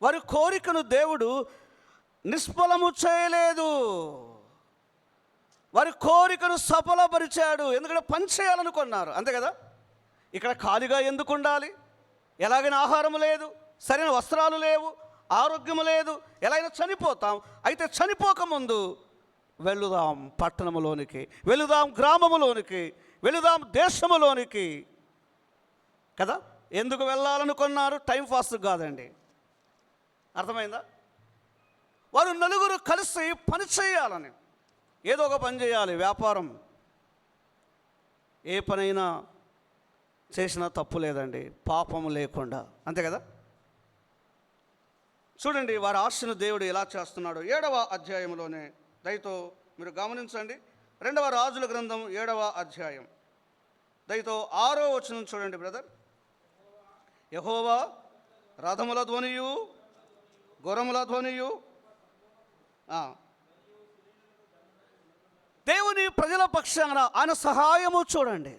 వారి కోరికను దేవుడు నిష్ఫలము చేయలేదు. వారి కోరికను సఫలపరిచాడు. ఎందుకంటే పని చేయాలనుకున్నారు, అంతే కదా. ఇక్కడ ఖాళీగా ఎందుకు ఉండాలి? ఎలాగైనా ఆహారం లేదు, సరైన వస్త్రాలు లేవు, ఆరోగ్యము లేదు, ఎలాగైనా చనిపోతాం. అయితే చనిపోకముందు వెళుదాం పట్టణములోనికి, వెళుదాం గ్రామములోనికి, వెళుదాం దేశములోనికి కదా. ఎందుకు వెళ్ళాలనుకున్నారు? టైం పాస్ కాదండి. అర్థమైందా? వారు నలుగురు కలిసి పని చేయాలని, ఏదో ఒక పని చేయాలి. వ్యాపారం, ఏ పనైనా చేసినా తప్పు లేదండి, పాపము లేకుండా, అంతే కదా. చూడండి వారి ఆశను దేవుడు ఎలా చేస్తున్నాడు. 7వ అధ్యాయంలోనే దయతో మీరు గమనించండి. 2వ రాజుల గ్రంథం 7వ అధ్యాయం దయతో 6వ వచనం చూడండి బ్రదర్. యెహోవా రథముల ధ్వనియు, గుర్రముల ధ్వనియు, దేవుని ప్రజల పక్షాన ఆయన సహాయము చూడండి.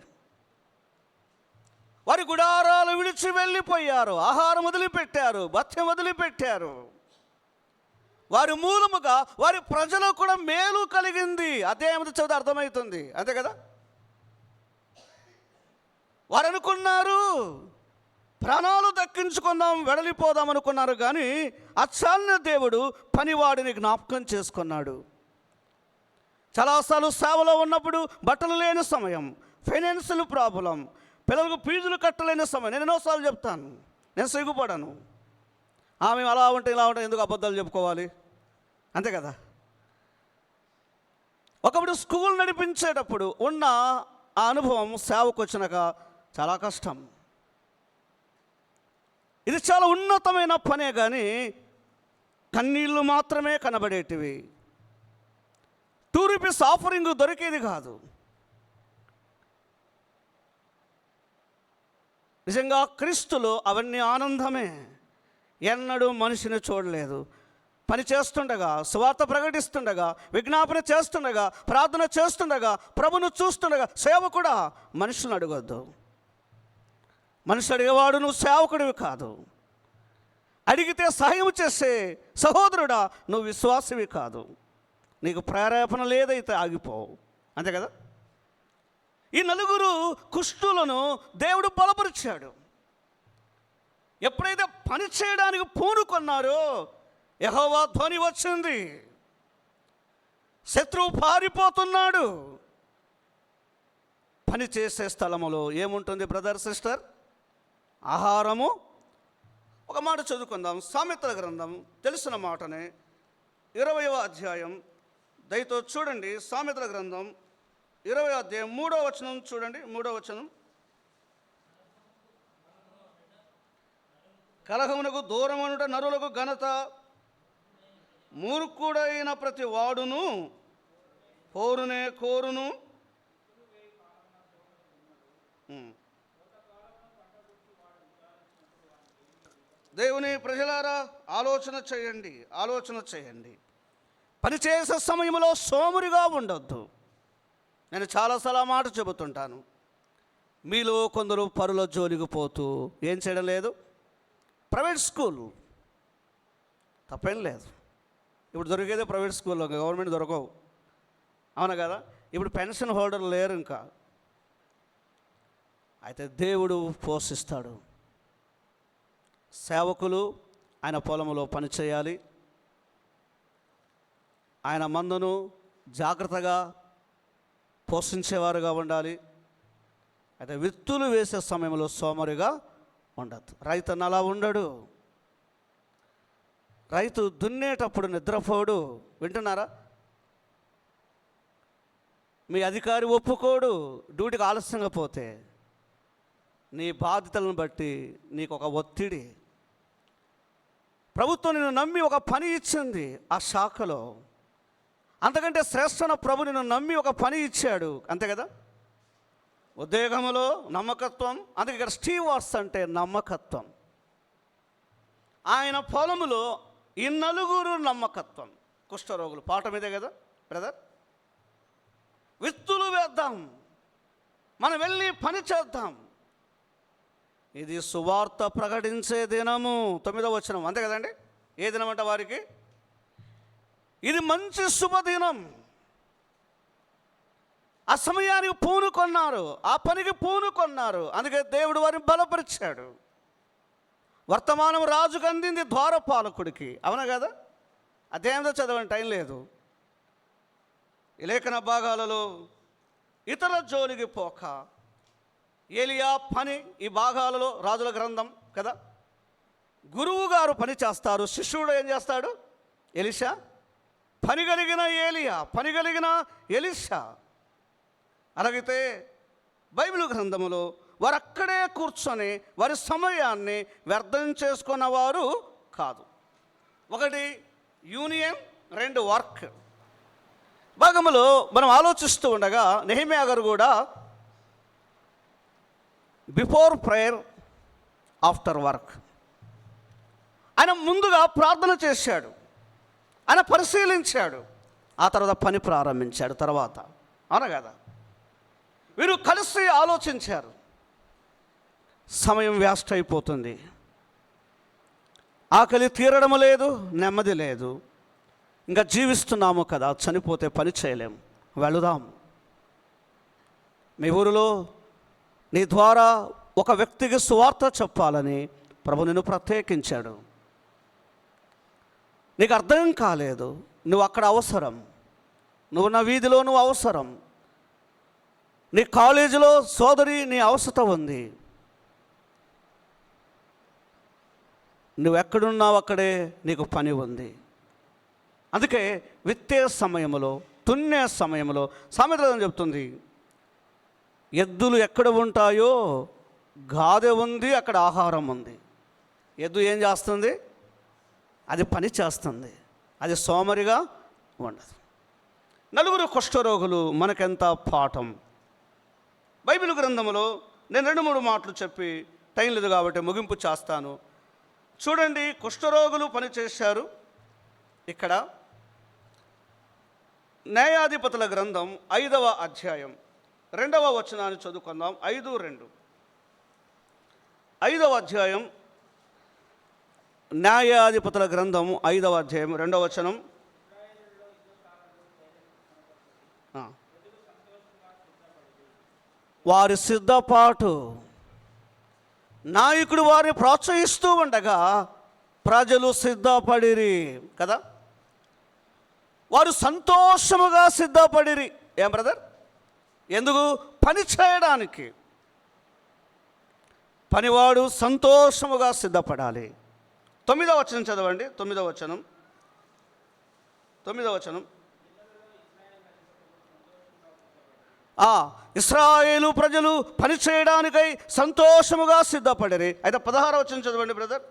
వారి గుడారాలు విడిచి వెళ్ళిపోయారు, ఆహారం వదిలిపెట్టారు, భత్యం వదిలిపెట్టారు. వారి మూలముగా వారి ప్రజలకు కూడా మేలు కలిగింది. అధ్యాయం చదివితే అర్థమవుతుంది, అంతే కదా. వారు అనుకున్నారు ప్రాణాలు దక్కించుకుందాం, వెడలిపోదాం అనుకున్నారు. కానీ అచ్చాలన దేవుడు పనివాడిని జ్ఞాపకం చేసుకున్నాడు. చాలాసార్లు సేవలో ఉన్నప్పుడు బట్టలు లేని సమయం, ఫైనాన్షియల్ ప్రాబ్లం, పిల్లలకు ఫీజులు కట్టలేని సమయం. నేను ఎన్నోసార్లు చెప్తాను, నేను సిగ్గుపడాను. మేము అలా ఉంటే ఇలా ఉంటే ఎందుకు అబద్ధాలు చెప్పుకోవాలి, అంతే కదా. ఒకప్పుడు స్కూల్ నడిపించేటప్పుడు ఉన్న ఆ అనుభవం సేవకు వచ్చినాక చాలా కష్టం. ఇది చాలా ఉన్నతమైన పనే, కానీ కన్నీళ్ళు మాత్రమే కనబడేటివి. 2 రూపీస్ ఆఫరింగ్ దొరికేది కాదు. నిజంగా క్రీస్తులో అవన్నీ ఆనందమే. ఎన్నడూ మనిషిని చూడలేదు. పని చేస్తుండగా, సువార్త ప్రకటిస్తుండగా, విజ్ఞాపన చేస్తుండగా, ప్రార్థన చేస్తుండగా, ప్రభును చూస్తుండగా, సేవ కూడా మనుషులను అడగొద్దు. మనిషి అడిగేవాడు నువ్వు సేవకుడివి కాదు. అడిగితే సహాయం చేసే సహోదరుడా నువ్వు విశ్వాసవి కాదు. నీకు ప్రేరేపణ లేదైతే ఆగిపోవు, అంతే కదా. ఈ నలుగురు కుష్ఠులను దేవుడు బలపరిచాడు. ఎప్పుడైతే పని చేయడానికి పూనుకున్నారో యెహోవా ధ్వని వచ్చింది. శత్రువు పారిపోతున్నాడు. పని చేసే స్థలములో ఏముంటుంది బ్రదర్, సిస్టర్? ఆహారము. ఒక మాట చదువుకుందాం, సామెతల గ్రంథం తెలిసిన మాటనే 20వ అధ్యాయం దయతో చూడండి. సామెతల గ్రంథం 20వ అధ్యాయం 3వ వచనం చూడండి. 3వ వచనం, కలహమునకు దూరమనుట నరులకు ఘనత, మూర్ఖుడైన ప్రతి వాడును పోరునే కోరును. దేవుని ప్రజలారా, ఆలోచన చేయండి. పనిచేసే సమయంలో సోమరిగా ఉండొద్దు. నేను చాలాసార్లు మాట చెబుతుంటాను. మీలో కొందరు పరుల జోలికి పోతూ ఏం చేయడం లేదు. ప్రైవేట్ స్కూల్ తప్పేం లేదు. ఇప్పుడు దొరికేదే ప్రైవేట్ స్కూల్లో, గవర్నమెంట్ దొరకవు, అవునా కదా. ఇప్పుడు పెన్షన్ హోల్డర్ లేరు ఇంకా. అయితే దేవుడు పోషిస్తాడు. సేవకులు ఆయన పొలంలో పనిచేయాలి. ఆయన మందును జాగ్రత్తగా పోషించేవారుగా ఉండాలి. అయితే విత్తులు వేసే సమయంలో సోమరిగా ఉండద్దు. రైతు అలా ఉండడు. రైతు దున్నేటప్పుడు నిద్రపోడు. వింటున్నారా? మీ అధికారి ఒప్పుకోడు డ్యూటీకి ఆలస్యంగా పోతే. నీ బాధ్యతలను బట్టి నీకు ఒక ఒత్తిడి. ప్రభుత్వం నిన్ను నమ్మి ఒక పని ఇచ్చింది ఆ శాఖలో. అంతకంటే శ్రేష్టమైన ప్రభు నిన్ను నమ్మి ఒక పని ఇచ్చాడు, అంతే కదా. ఉద్యోగంలో నమ్మకత్వం. అందుకే ఇక్కడ స్టీవార్డ్స్ అంటే నమ్మకత్వం. ఆయన పొలములో ఈ 4 నమ్మకత్వం. కుష్ఠరోగులు పాట మీదే కదా బ్రదర్. విత్తులు వేద్దాం, మనం వెళ్ళి పని చేద్దాం. ఇది సువార్త ప్రకటించే దినము. 9వ వచనం, అంతే కదండి. ఏ దినం అంట వారికి? ఇది మంచి శుభదినం. ఆ సమయానికి పూనుకొన్నారు, ఆ పనికి పూనుకొన్నారు. అందుకే దేవుడు వారిని బలపరిచాడు. వర్తమానం రాజుకు అందింది ద్వారపాలకుడికి, అవునా కదా. అదేందో చదవని టైం లేదు. ఈ లేఖన భాగాలలో ఇతర జోలికి పోక ఏలియా పని, ఈ భాగాలలో రాజుల గ్రంథం కదా. గురువు గారు పని చేస్తారు, శిష్యుడు ఏం చేస్తాడు? ఎలీషా. పని కలిగిన ఏలియా, పని కలిగిన ఎలీషా. అలాగైతే బైబిల్ గ్రంథములో వారు అక్కడే కూర్చొని వారి సమయాన్ని వ్యర్థం చేసుకున్నవారు కాదు. 1 యూనియన్, 2 వర్క్. భాగములో మనం ఆలోచిస్తూ ఉండగా నెహెమ్యా గారు కూడా బిఫోర్ ప్రేయర్, ఆఫ్టర్ వర్క్, ఆయన ముందుగా ప్రార్థన చేశాడు, ఆయన పరిశీలించాడు, ఆ తర్వాత పని ప్రారంభించాడు. తర్వాత, అవునా కదా. వీరు కలిసి ఆలోచించారు. సమయం వేస్ట్ అయిపోతుంది, ఆకలి తీరడం లేదు, నెమ్మది లేదు. ఇంకా జీవిస్తున్నాము కదా, చనిపోతే పని చేయలేము, వెళుదాం. మీ ఊరిలో నీ ద్వారా ఒక వ్యక్తికి సువార్త చెప్పాలని ప్రభు నిన్ను ప్రత్యేకించాడు. నీకు అర్థం కాలేదు, నువ్వు అక్కడ అవసరం, నువ్వు నా వీధిలో నువ్వు అవసరం, నీ కాలేజీలో సోదరి నీ అవసరం ఉంది. నువ్వు ఎక్కడున్నావు అక్కడే నీకు పని ఉంది. అందుకే విత్తే సమయంలో, దున్నే సమయంలో సామెతలు చెప్తుంది, ఎద్దులు ఎక్కడ ఉంటాయో గాదె ఉంది, అక్కడ ఆహారం ఉంది. ఎద్దు ఏం చేస్తుంది? అది పని చేస్తుంది, అది సోమరిగా ఉండదు. 4 కుష్ఠరోగులు మనకెంత పాఠం. బైబిల్ గ్రంథంలో నేను 2-3 మాటలు చెప్పి టైం లేదు కాబట్టి ముగింపు చేస్తాను. చూడండి, కుష్ఠరోగులు పనిచేశారు. ఇక్కడ న్యాయాధిపతుల గ్రంథం 5వ అధ్యాయం 2వ వచనాన్ని చదువుకుందాం. 5:2. 5వ అధ్యాయం న్యాయాధిపతుల గ్రంథం 5వ అధ్యాయం 2వ వచనం. వారి సిద్ధపాటు, నాయకుడు వారిని ప్రోత్సహిస్తూ ఉండగా ప్రజలు సిద్ధపడిరి కదా. వారు సంతోషముగా సిద్ధపడిరి. ఏం బ్రదర్? ఎందుకు? పని చేయడానికి. పనివాడు సంతోషముగా సిద్ధపడాలి. 9వ వచనం చదవండి. 9వ వచనం. 9వ వచనం. ఇశ్రాయేలు ప్రజలు పని చేయడానికై సంతోషముగా సిద్ధపడిరి. అయితే 16వ వచనం చదవండి బ్రదర్.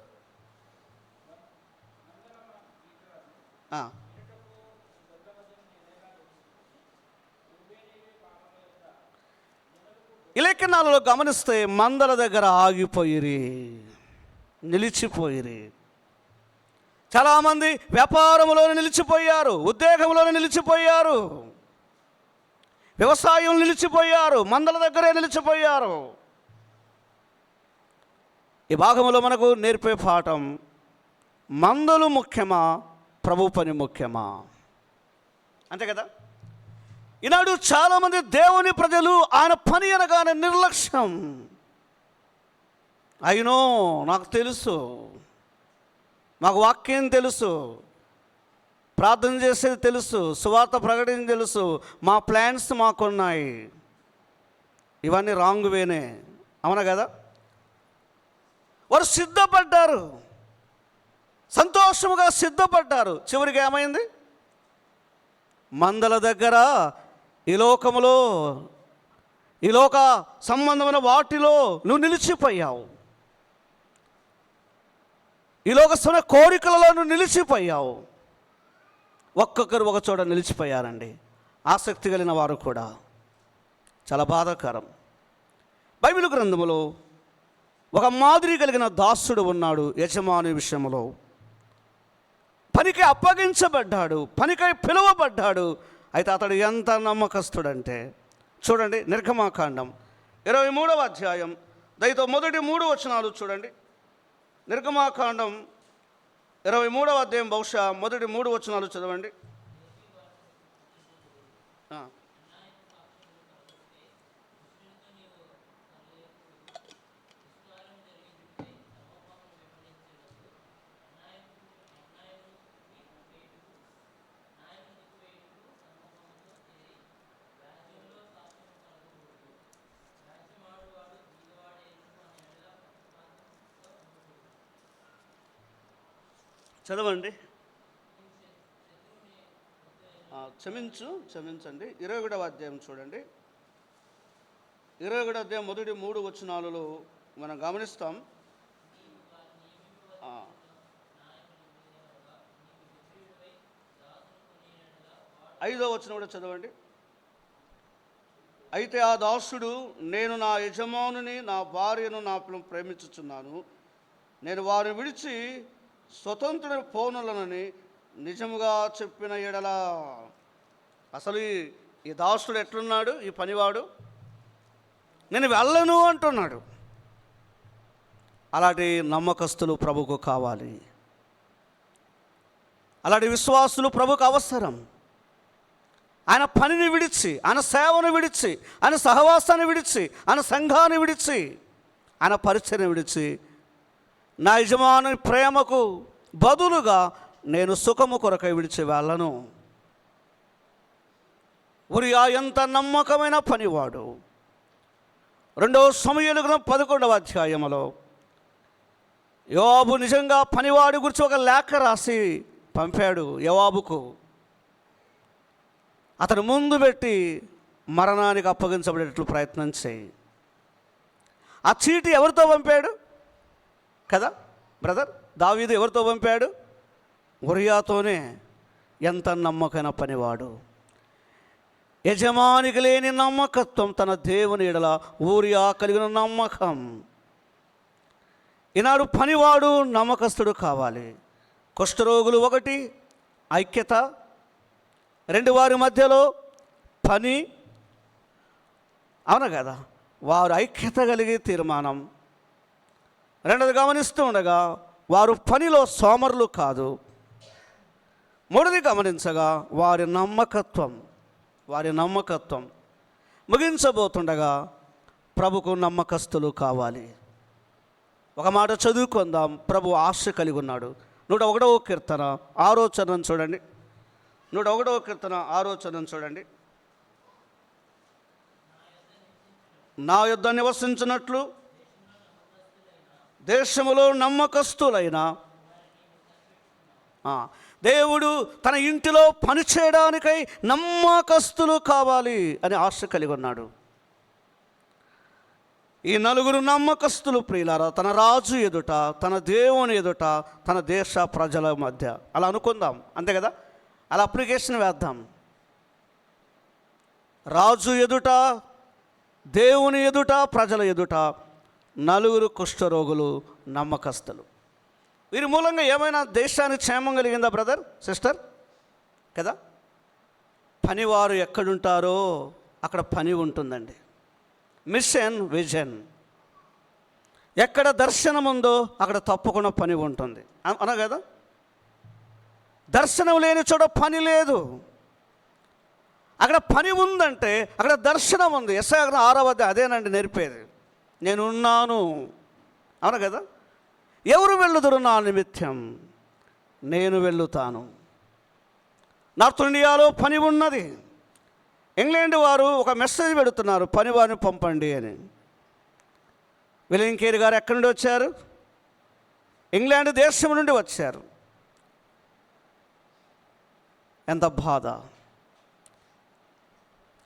ఈ లేఖనాలలో గమనిస్తే మందల దగ్గర ఆగిపోయిరి, నిలిచిపోయిరి. చాలామంది వ్యాపారంలోనే నిలిచిపోయారు, ఉద్యోగంలోనే నిలిచిపోయారు, వ్యవసాయం నిలిచిపోయారు, మందల దగ్గరే నిలిచిపోయారు. ఈ భాగంలో మనకు నేర్పే పాఠం, మందలు ముఖ్యమా, ప్రభు పని ముఖ్యమా? అంతే కదా. ఈనాడు చాలామంది దేవుని ప్రజలు ఆయన పని అనగానే నిర్లక్ష్యం. అయినో నాకు తెలుసు, మాకు వాక్యం తెలుసు, ప్రార్థన చేసేది తెలుసు, సువార్త ప్రకటన తెలుసు, మా ప్లాన్స్ మాకున్నాయి. ఇవన్నీ రాంగ్ వేనే, అవునా కదా. వారు సిద్ధపడ్డారు, సంతోషముగా సిద్ధపడ్డారు. చివరికి ఏమైంది? మందల దగ్గర ఈ లోకములో, ఈ లోక సంబంధమైన వాటిలో నువ్వు నిలిచిపోయావు, ఈ లోక కోరికలలో నువ్వు నిలిచిపోయావు. ఒక్కొక్కరు ఒక చోట నిలిచిపోయారండి, ఆసక్తి కలిగిన వారు కూడా. చాలా బాధాకరం. బైబిల్ గ్రంథములో ఒక మాదిరి కలిగిన దాసుడు ఉన్నాడు. యజమాని విషయంలో పనికి అప్పగించబడ్డాడు, పనికై పిలువబడ్డాడు. అయితే అతడు ఎంత నమ్మకస్తుడంటే చూడండి, నిర్గమాకాండం 23వ అధ్యాయం దయతో మొదటి 3 వచనాలు చూడండి. నిర్గమాకాండం 23వ అధ్యాయం బహుశా మొదటి 3 వచనాలు చదవండి. చదవండి. క్షమించండి. 21వ అధ్యాయం చూడండి. 21వ అధ్యాయం మొదటి 3 వచనాలలో మనం గమనిస్తాం. 5వ వచనం కూడా చదవండి. అయితే ఆ దాసుడు, నేను నా యజమానుని, నా భార్యను, నా పిల్లలను ప్రేమించుచున్నాను. నేను వారిని విడిచి స్వతంత్రుడు పోనులనని నిజముగా చెప్పిన ఎడల. అసలు ఈ దాసుడు ఎట్లున్నాడు? ఈ పనివాడు నేను వెళ్ళను అంటున్నాడు. అలాంటి నమ్మకస్తులు ప్రభుకు కావాలి, అలాంటి విశ్వాసులు ప్రభుకు అవసరం. ఆయన పనిని విడిచి, ఆయన సేవను విడిచి, ఆయన సహవాసాన్ని విడిచి, ఆయన సంఘాన్ని విడిచి, ఆయన పరిచయం విడిచి, నా యజమాని ప్రేమకు బదులుగా నేను సుఖము కొరకై విడిచి వెళ్ళను. ఉరియా ఎంత నమ్మకమైన పనివాడు. 2వ సమూయేలు గ్రంథం 11వ అధ్యాయంలో యోవాబు నిజంగా పనివాడి గురించి ఒక లేఖ రాసి పంపాడు యోవాబుకు. అతను ముందు పెట్టి మరణానికి అప్పగించబడేట్లు ప్రయత్నం చేయి. ఆ చీటి ఎవరితో పంపాడు కదా బ్రదర్? దావీదు ఎవరితో పంపాడు? ఉరియాతోనే. ఎంత నమ్మకమైన పనివాడు. యజమానికి లేని నమ్మకత్వం, తన దేవుని ఎడల ఊరియా కలిగిన నమ్మకం. ఈనాడు పనివాడు నమ్మకస్తుడు కావాలి. కుష్ఠరోగులు 1 ఐక్యత, 2 వారి మధ్యలో పని, అవును కదా. వారు ఐక్యత కలిగి తీర్మానం. 2ది గమనిస్తూ ఉండగా వారు పనిలో సోమరులు కాదు. 3ది గమనించగా వారి నమ్మకత్వం. ముగించబోతుండగా ప్రభుకు నమ్మకస్తులు కావాలి. ఒక మాట చదువుకుందాం. ప్రభు ఆశ కలిగి ఉన్నాడు. 101వ కీర్తన 6వ వచనం చూడండి. 101వ కీర్తన 6వ వచనం చూడండి. నా యొద్ద నివసించినట్లు దేశములో నమ్మకస్తులైన దేవుడు తన ఇంటిలో పని చేయడానికై నమ్మకస్తులు కావాలి అని ఆశ కలిగి ఉన్నాడు. ఈ నలుగురు నమ్మకస్తులు ప్రియులారా, తన రాజు ఎదుట, తన దేవుని ఎదుట, తన దేశ ప్రజల మధ్య, అలా అనుకుందాం, అంతే కదా, అలా అప్లికేషన్ వేద్దాం. రాజు ఎదుట, దేవుని ఎదుట, ప్రజల ఎదుట నలుగురు కుష్ఠరోగులు నమ్మకస్తులు. వీరి మూలంగా ఏమైనా దేశానికి క్షేమం కలిగిందా బ్రదర్, సిస్టర్? కదా. పనివారు ఎక్కడుంటారో అక్కడ పని ఉంటుందండి. Mission, vision. ఎక్కడ దర్శనం ఉందో అక్కడ తప్పకుండా పని ఉంటుంది, అనా కదా. దర్శనం లేని చోట పని లేదు. అక్కడ పని ఉందంటే అక్కడ దర్శనం ఉంది. యెషయా 6వ అధ్యాయం అదేనండి నేర్పేది. నేను ఉన్నాను, అవును కదా. ఎవరు వెళ్ళుదురు నా నిమిత్తం? నేను వెళ్ళుతాను. నార్త్ ఇండియాలో పని ఉన్నది. ఇంగ్లాండ్ వారు ఒక మెసేజ్ పెడుతున్నారు, పని వారిని పంపండి అని. విలియం కేరీ గారు ఎక్కడి నుండి వచ్చారు? ఇంగ్లాండ్ దేశం నుండి వచ్చారు. ఎంత బాధ!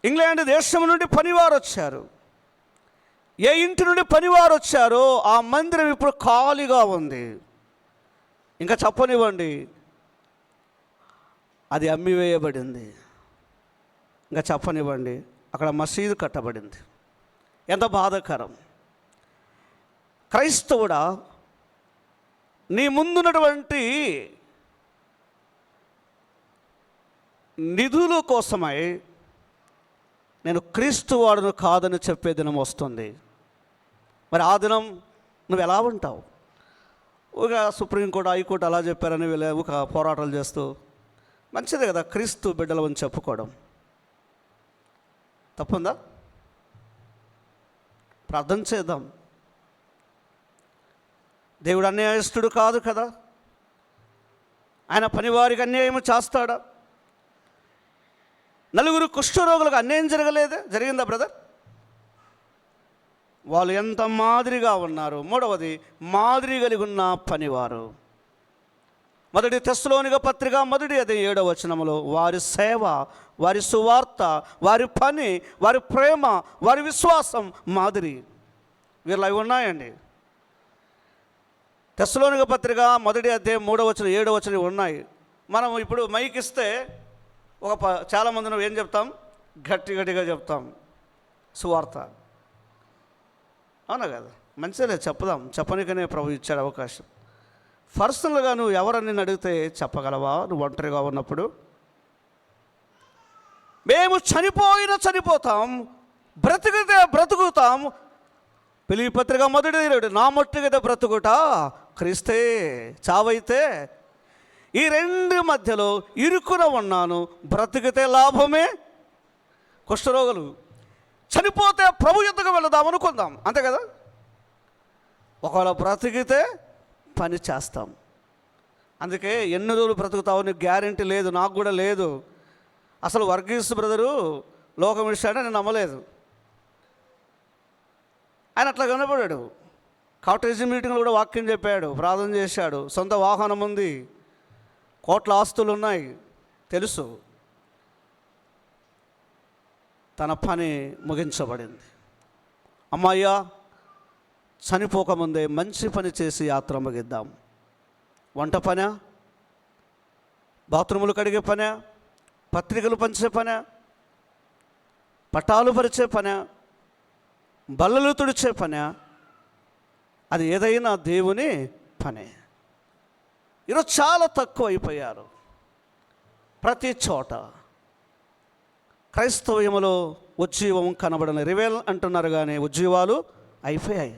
ఇంగ్లాండ్ దేశం నుండి పనివారు వచ్చారు. ఏ ఇంటి నుండి పనివారు వచ్చారో ఆ మందిరం ఇప్పుడు ఖాళీగా ఉంది. ఇంకా చెప్పనివ్వండి, అది అమ్మివేయబడింది. ఇంకా చెప్పనివ్వండి, అక్కడ మసీదు కట్టబడింది. ఎంత బాధాకరం! క్రైస్తవుడా, నీ ముందున్నటువంటి నిధుల కోసమై నేను క్రీస్తు వాడును కాదని చెప్పే దినం వస్తుంది. మరి ఆ దినం నువ్వు ఎలా ఉంటావు? ఒక సుప్రీంకోర్టు, హైకోర్టు అలా చెప్పారని వీళ్ళు ఒక పోరాటాలు చేస్తూ, మంచిదే కదా క్రీస్తు బిడ్డలు అని చెప్పుకోవడం, తప్పుందా? ప్రార్థన చేద్దాం. దేవుడు అన్యాయస్తుడు కాదు కదా. ఆయన పనివారికి అన్యాయం చేస్తాడా? నలుగురు కుష్ఠరోగులకు అన్యాయం జరగలేదే? జరిగిందా బ్రదర్? వాళ్ళు ఎంత మాదిరిగా ఉన్నారు. మూడవది, మాదిరి కలిగి ఉన్న పనివారు. మొదటి తెస్సలోనిక పత్రిక 1:7 వచనములో వారి సేవ, వారి సువార్త, వారి పని, వారి ప్రేమ, వారి విశ్వాసం మాదిరి, వీళ్ళు అవి ఉన్నాయండి. తెస్సలోనిక పత్రిక 1:3-7 ఉన్నాయి. మనం ఇప్పుడు మైక్ ఇస్తే చాలామంది నువ్వు ఏం చెప్తాం? గట్టిగా చెప్తాం సువార్త, అవునా కదా. మంచిదే, చెప్దాం. చెప్పనికనే ప్రభు ఇచ్చాడు అవకాశం. పర్సనల్గా నువ్వు ఎవరని అడిగితే చెప్పగలవా? నువ్వు ఒంటరిగా ఉన్నప్పుడు. మేము చనిపోతాం, బ్రతికితే బ్రతుకుతాం. పిలిపి పత్రిక 1:2 నా మట్టుకైతే బ్రతుకుట క్రీస్తే, చావైతే. ఈ రెండు మధ్యలో ఇరుకున ఉన్నాను, బ్రతికితే లాభమే. కుష్ఠరోగులు చనిపోతే ప్రభు యుద్ధకు వెళదాం అనుకుందాం, అంతే కదా. ఒకవేళ బ్రతికితే పని చేస్తాం. అందుకే ఎన్ని రోజులు బ్రతుకుతావు నీకు గ్యారెంటీ లేదు, నాకు కూడా లేదు. అసలు వర్గీస్ బ్రదరు లోకం విషయాన్ని నేను నమ్మలేదు. ఆయన అట్లా కనపడాడు. కాటేజీ మీటింగ్లో కూడా వాక్యం చెప్పాడు, ప్రార్థన చేశాడు. సొంత వాహనం ఉంది, కోట్ల ఆస్తులు ఉన్నాయి, తెలుసు. తన పని ముగించబడింది. అమ్మాయ్యా, చనిపోకముందే మంచి పని చేసి యాత్ర ముగిద్దాం. వంట పనా, బాత్రూములు కడిగే పనా, పత్రికలు పంచే పనా, పటాలు పరిచే పనా, బల్లలు తుడిచే పనా, అది ఏదైనా దేవుని పనే. ఈరోజు చాలా తక్కువ అయిపోయారు. ప్రతి చోట క్రైస్తవ్యములో ఉజ్జీవం కనబడని, రివేల్ అంటున్నారు కానీ ఉజ్జీవాలు అయిపోయాయి.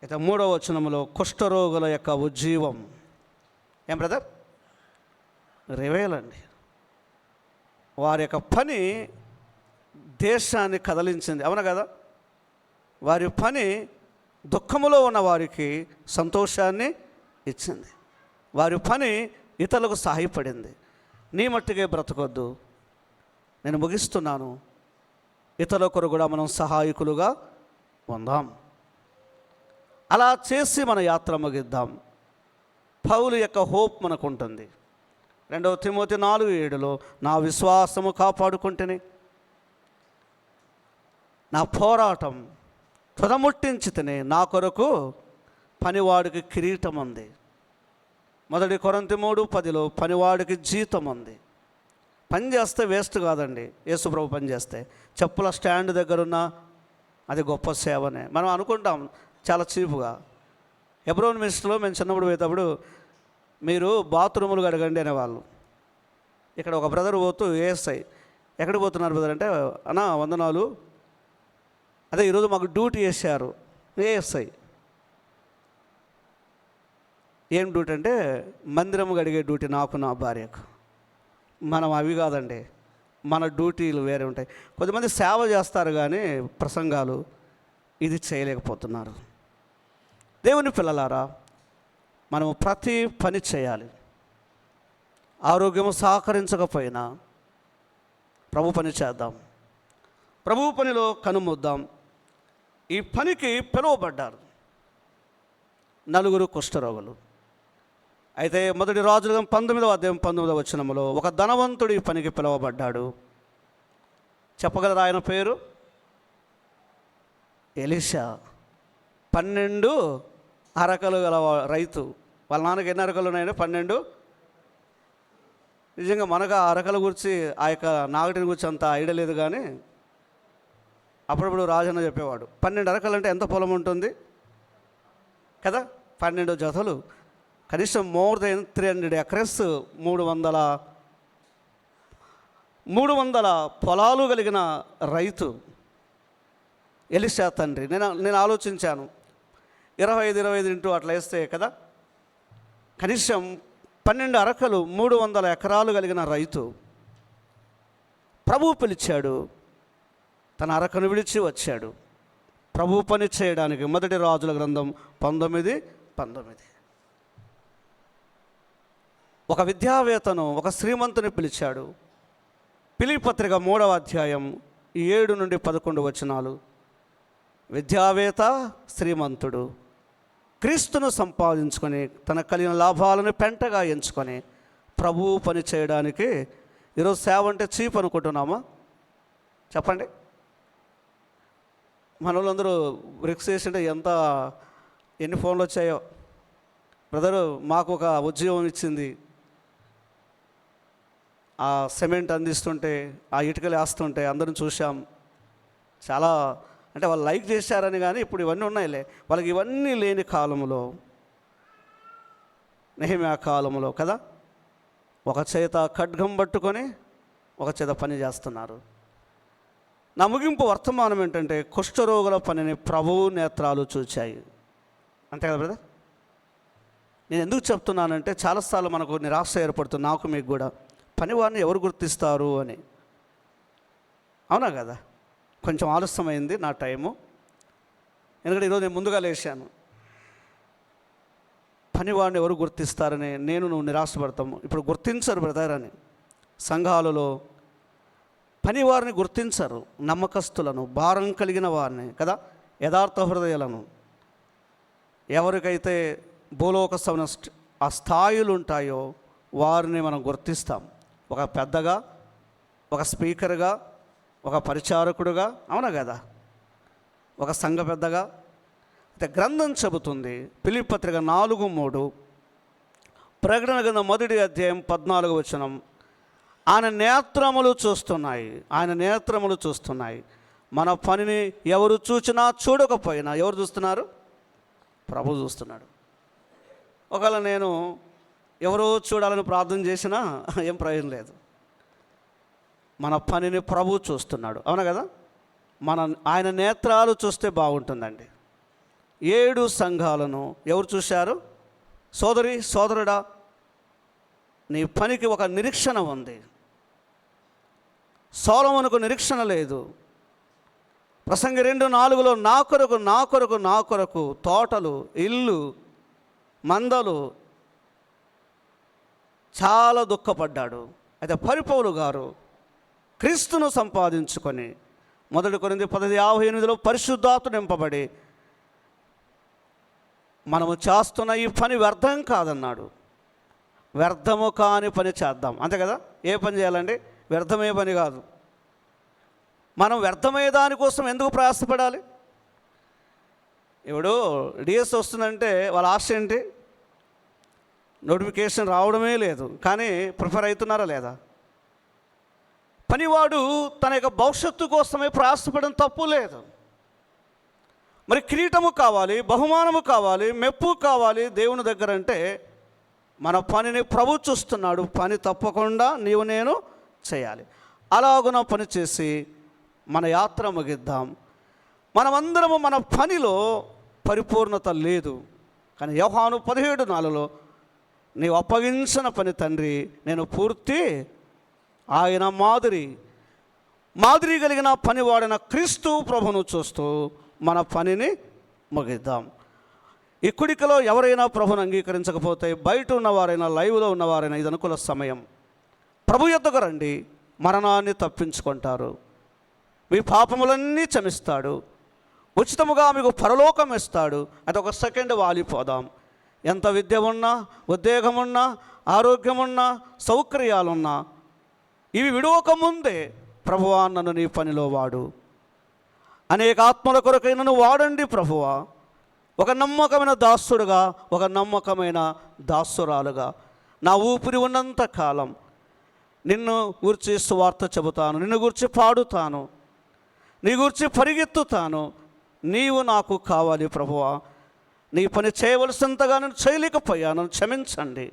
అయితే 3వ వచనంలో కుష్ఠరోగుల యొక్క ఉజ్జీవం ఏం బ్రదర్? రివేల్ అండి. వారి యొక్క పని దేశాన్ని కదిలించింది, అవునా కదా. వారి పని దుఃఖములో ఉన్న వారికి సంతోషాన్ని ఇచ్చింది. వారి పని ఇతరులకు సహాయపడింది. నీ మట్టుకే బ్రతకొద్దు, నేను ముగిస్తున్నాను. ఇతరుల కొరకు కూడా మనం సహాయకులుగా ఉందాం. అలా చేసి మన యాత్ర ముగిద్దాం. పౌలు యొక్క హోప్ మనకు ఉంటుంది. 2 తిమోతి 4:7 నా విశ్వాసము కాపాడుకుంటేనే, నా పోరాటం తుదముట్టించితేనే, నా కొరకు పనివాడికి కిరీటం ఉంది. 1 కొరింథీ 3:10 పనివాడికి జీతం ఉంది. పని చేస్తే వేస్ట్ కాదండి. యేసుప్రభు పని చేస్తే చెప్పుల స్టాండ్ దగ్గరున్న అది గొప్ప సేవనే. మనం అనుకుంటాం చాలా చీపుగా. హెబ్రోన్ మినిస్టర్లో మేము చిన్నప్పుడు పోయేటప్పుడు మీరు బాత్రూములు కడగండి అనేవాళ్ళు. ఇక్కడ ఒక బ్రదర్ పోతూ ఏఎస్ఐ, ఎక్కడికి పోతున్నారు బ్రదర్ అంటే, అన్నా వందనాలు, అదే ఈరోజు మాకు డ్యూటీ వేసారు ఏఎస్ఐ. ఏం డ్యూటీ అంటే మందిరం కడిగే డ్యూటీ నాకు నా భార్యకు. మనం అవి కాదండి, మన డ్యూటీలు వేరే ఉంటాయి. కొద్దిమంది సేవ చేస్తారు కానీ ప్రసంగాలు ఇది చేయలేకపోతున్నారు. దేవుని పిల్లలారా, మనము ప్రతి పని చేయాలి. ఆరోగ్యము సహకరించకపోయినా ప్రభు పని చేద్దాం, ప్రభు పనిలో కనుమొద్దాం. ఈ పనికి పిలువబడ్డారు 4 కుష్ఠరోగులు. అయితే 1 రాజుల 19వ అధ్యాయం 19వ వచనంలో ఒక ధనవంతుడు ఈ పనికి పిలువబడ్డాడు. చెప్పగలరా ఆయన పేరు? ఎలీషా. 12 అరకలు గల రైతు. వాళ్ళ నాన్నకి ఎన్ని అరకలు ఉన్నాయంటే 12. నిజంగా మనకు ఆ అరకల గురించి, ఆ యొక్క నాగటిని గురించి అంత ఐడియా లేదు, కానీ అప్పుడప్పుడు రాజన్న చెప్పేవాడు 12 అరకలు అంటే ఎంత పొలం ఉంటుంది కదా. 12 జతలు, కనీసం మోర్ దెన్ 300 ఎకరెస్, 300 పొలాలు కలిగిన రైతు ఎలీషా తండ్రి. నేను ఆలోచించాను, 25 ఇంటూ అట్లా వేస్తే కదా, కనీసం 12 అరకలు, 300 ఎకరాలు కలిగిన రైతు. ప్రభువు పిలిచాడు, తన అరకను విడిచి వచ్చాడు ప్రభు పని చేయడానికి. 1 రాజుల గ్రంథం 19:19. ఒక విద్యావేత్తను, ఒక శ్రీమంతుని పిలిచాడు. ఫిలిప్పీ పత్రిక 3వ అధ్యాయం 7 నుండి 11 వచనాలు. విద్యావేత్త, శ్రీమంతుడు క్రీస్తును సంపాదించుకొని తన కలిగిన లాభాలను పెంటగా ఎంచుకొని ప్రభువు పని చేయడానికి. ఈరోజు సేవ అంటే చీప్ అనుకుంటున్నామా? చెప్పండి. మన వాళ్ళందరూ రిక్స్ చేసింటే ఎన్ని ఫోన్లు వచ్చాయో. బ్రదరు మాకు ఒక ఉద్యోగం ఇచ్చింది, ఆ సిమెంట్ అందిస్తుంటే, ఆ ఇటుకలు వేస్తుంటే అందరం చూసాం. చాలా అంటే వాళ్ళు లైక్ చేశారని, కానీ ఇప్పుడు ఇవన్నీ ఉన్నాయిలే. వాళ్ళకి ఇవన్నీ లేని కాలంలో, నెహెమ్యా కాలంలో కదా, ఒక చేత ఖడ్గం పట్టుకొని ఒక చేత పని చేస్తున్నారు. నా ముగింపు వర్తమానం ఏంటంటే, కుష్ఠరోగుల పనిని ప్రభువు నేత్రాలు చూచాయి. అంతే కదా బ్రదర్? నేను ఎందుకు చెప్తున్నానంటే, చాలాసార్లు మనకు నిరాశ ఏర్పడుతుంది, నాకు మీకు కూడా. పనివారిని ఎవరు గుర్తిస్తారు అని. అవునా కదా? కొంచెం ఆలస్యమైంది నా టైము, ఎందుకంటే ఈరోజు నేను ముందుగా లేచాను. పనివాడిని ఎవరు గుర్తిస్తారని నువ్వు నిరాశపడతాము. ఇప్పుడు గుర్తించరు బ్రదర్ అని. సంఘాలలో పనివారిని గుర్తించరు, నమ్మకస్తులను, భారం కలిగిన వారిని కదా, యథార్థ హృదయాలను. ఎవరికైతే భూలోక ఆ స్థాయిలు ఉంటాయో వారిని మనం గుర్తిస్తాం. ఒక పెద్దగా, ఒక స్పీకర్గా, ఒక పరిచారకుడుగా, అవునా కదా, ఒక సంఘ పెద్దగా. అయితే గ్రంథం చెబుతుంది, ఫిలిప్పీ పత్రిక 4:3, ప్రకటన గ్రంథం 1వ అధ్యాయం 14వ వచనం, ఆయన నేత్రములు చూస్తున్నాయి. మన పనిని ఎవరు చూచినా చూడకపోయినా ఎవరు చూస్తున్నారు? ప్రభు చూస్తున్నాడు. ఒకవేళ నేను ఎవరో చూడాలని ప్రార్థన చేసినా ఏం ప్రయోజనం లేదు. మన పనిని ప్రభు చూస్తున్నాడు, అవునా కదా. ఆయన నేత్రాలు చూస్తే బాగుంటుందండి. 7 సంఘాలను ఎవరు చూశారు? సోదరి, సోదరుడా, నీ పనికి ఒక నిరీక్షణ ఉంది. సొలొమోనుకు నిరీక్షణ లేదు. ప్రసంగి 2:4 నా కొరకు తోటలు, ఇల్లు, మందలు, చాలా దుఃఖపడ్డాడు. అయితే పరిపౌలు గారు క్రీస్తును సంపాదించుకొని 1 కొరింథీ 10:58 పరిశుద్ధాత్మ నింపబడి మనము చేస్తున్న ఈ పని వ్యర్థం కాదన్నాడు. వ్యర్థము కాని పని చేద్దాం, అంతే కదా. ఏ పని చేయాలండి? వ్యర్థమే పని కాదు. మనం వ్యర్థమయ్యే దానికోసం ఎందుకు ప్రయాసపడాలి? ఇప్పుడు డిఎస్ వస్తుందంటే వాళ్ళ ఆశ ఏంటి? నోటిఫికేషన్ రావడమే లేదు, కానీ ప్రిపేర్ అవుతున్నారా లేదా? పనివాడు తన యొక్క భవిష్యత్తు కోసమే ప్రయాసపడడం తప్పు లేదు. మరి కిరీటము కావాలి, బహుమానము కావాలి, మెప్పు కావాలి దేవుని దగ్గర అంటే మన పనిని ప్రభు చూస్తున్నాడు. పని తప్పకుండా నీవు నేను చేయాలి. అలాగున పని చేసి మన యాత్ర ముగిద్దాం. మనమందరము మన పనిలో పరిపూర్ణత లేదు, కానీ యోహాను 17:4 నీవు అప్పగించిన పని తండ్రి నేను పూర్తి ఆయన మాదిరి కలిగిన పనివాడిన క్రీస్తు ప్రభును చూస్తూ మన పనిని ముగిద్దాం. ఈ కుడికలో ఎవరైనా ప్రభుని అంగీకరించకపోతే బయట ఉన్నవారైనా లైవ్లో ఉన్నవారైనా ఇది అనుకూల సమయం. ప్రభు యొద్దకు రండి, మరణాన్ని తప్పించుకుంటారు, మీ పాపములన్నీ క్షమిస్తాడు, ఉచితముగా మీకు పరలోకం ఇస్తాడు. అది ఒక సెకండ్ వాలిపోదాం. ఎంత విద్య ఉన్నా, ఉద్యోగమున్నా, ఆరోగ్యమున్నా, సౌకర్యాలున్నా ఇవి విడవకముందే ప్రభువా నన్ను నీ పనిలో వాడు, అనేక ఆత్మల కొరకై నన్ను వాడండి ప్రభువా. ఒక నమ్మకమైన దాసుడుగా, ఒక నమ్మకమైన దాసురాలుగా నా ఊపిరి ఉన్నంత కాలం నిన్ను గురించి సువార్త చెబుతాను, నిన్ను గురించి పాడుతాను, నీ గురించి పరిగెత్తుతాను. నీవు నాకు కావాలి ప్రభువా. నీ పని చేయవలసినంతగా నేను చేయలేకపోయాను, క్షమించండి.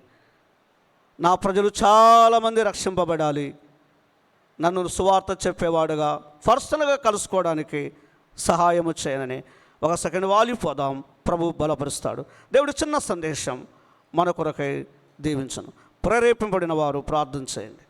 నా ప్రజలు చాలామంది రక్షింపబడాలి. నన్ను సువార్త చెప్పేవాడుగా పర్సనల్గా కలుసుకోవడానికి సహాయము చేయనని ఒక సెకండ్ వాలిపోదాం. ప్రభు బలపరుస్తాడు. దేవుడి చిన్న సందేశం మన కొరకై దీవించను. ప్రేరేపింపబడిన వారు ప్రార్థన చేయండి.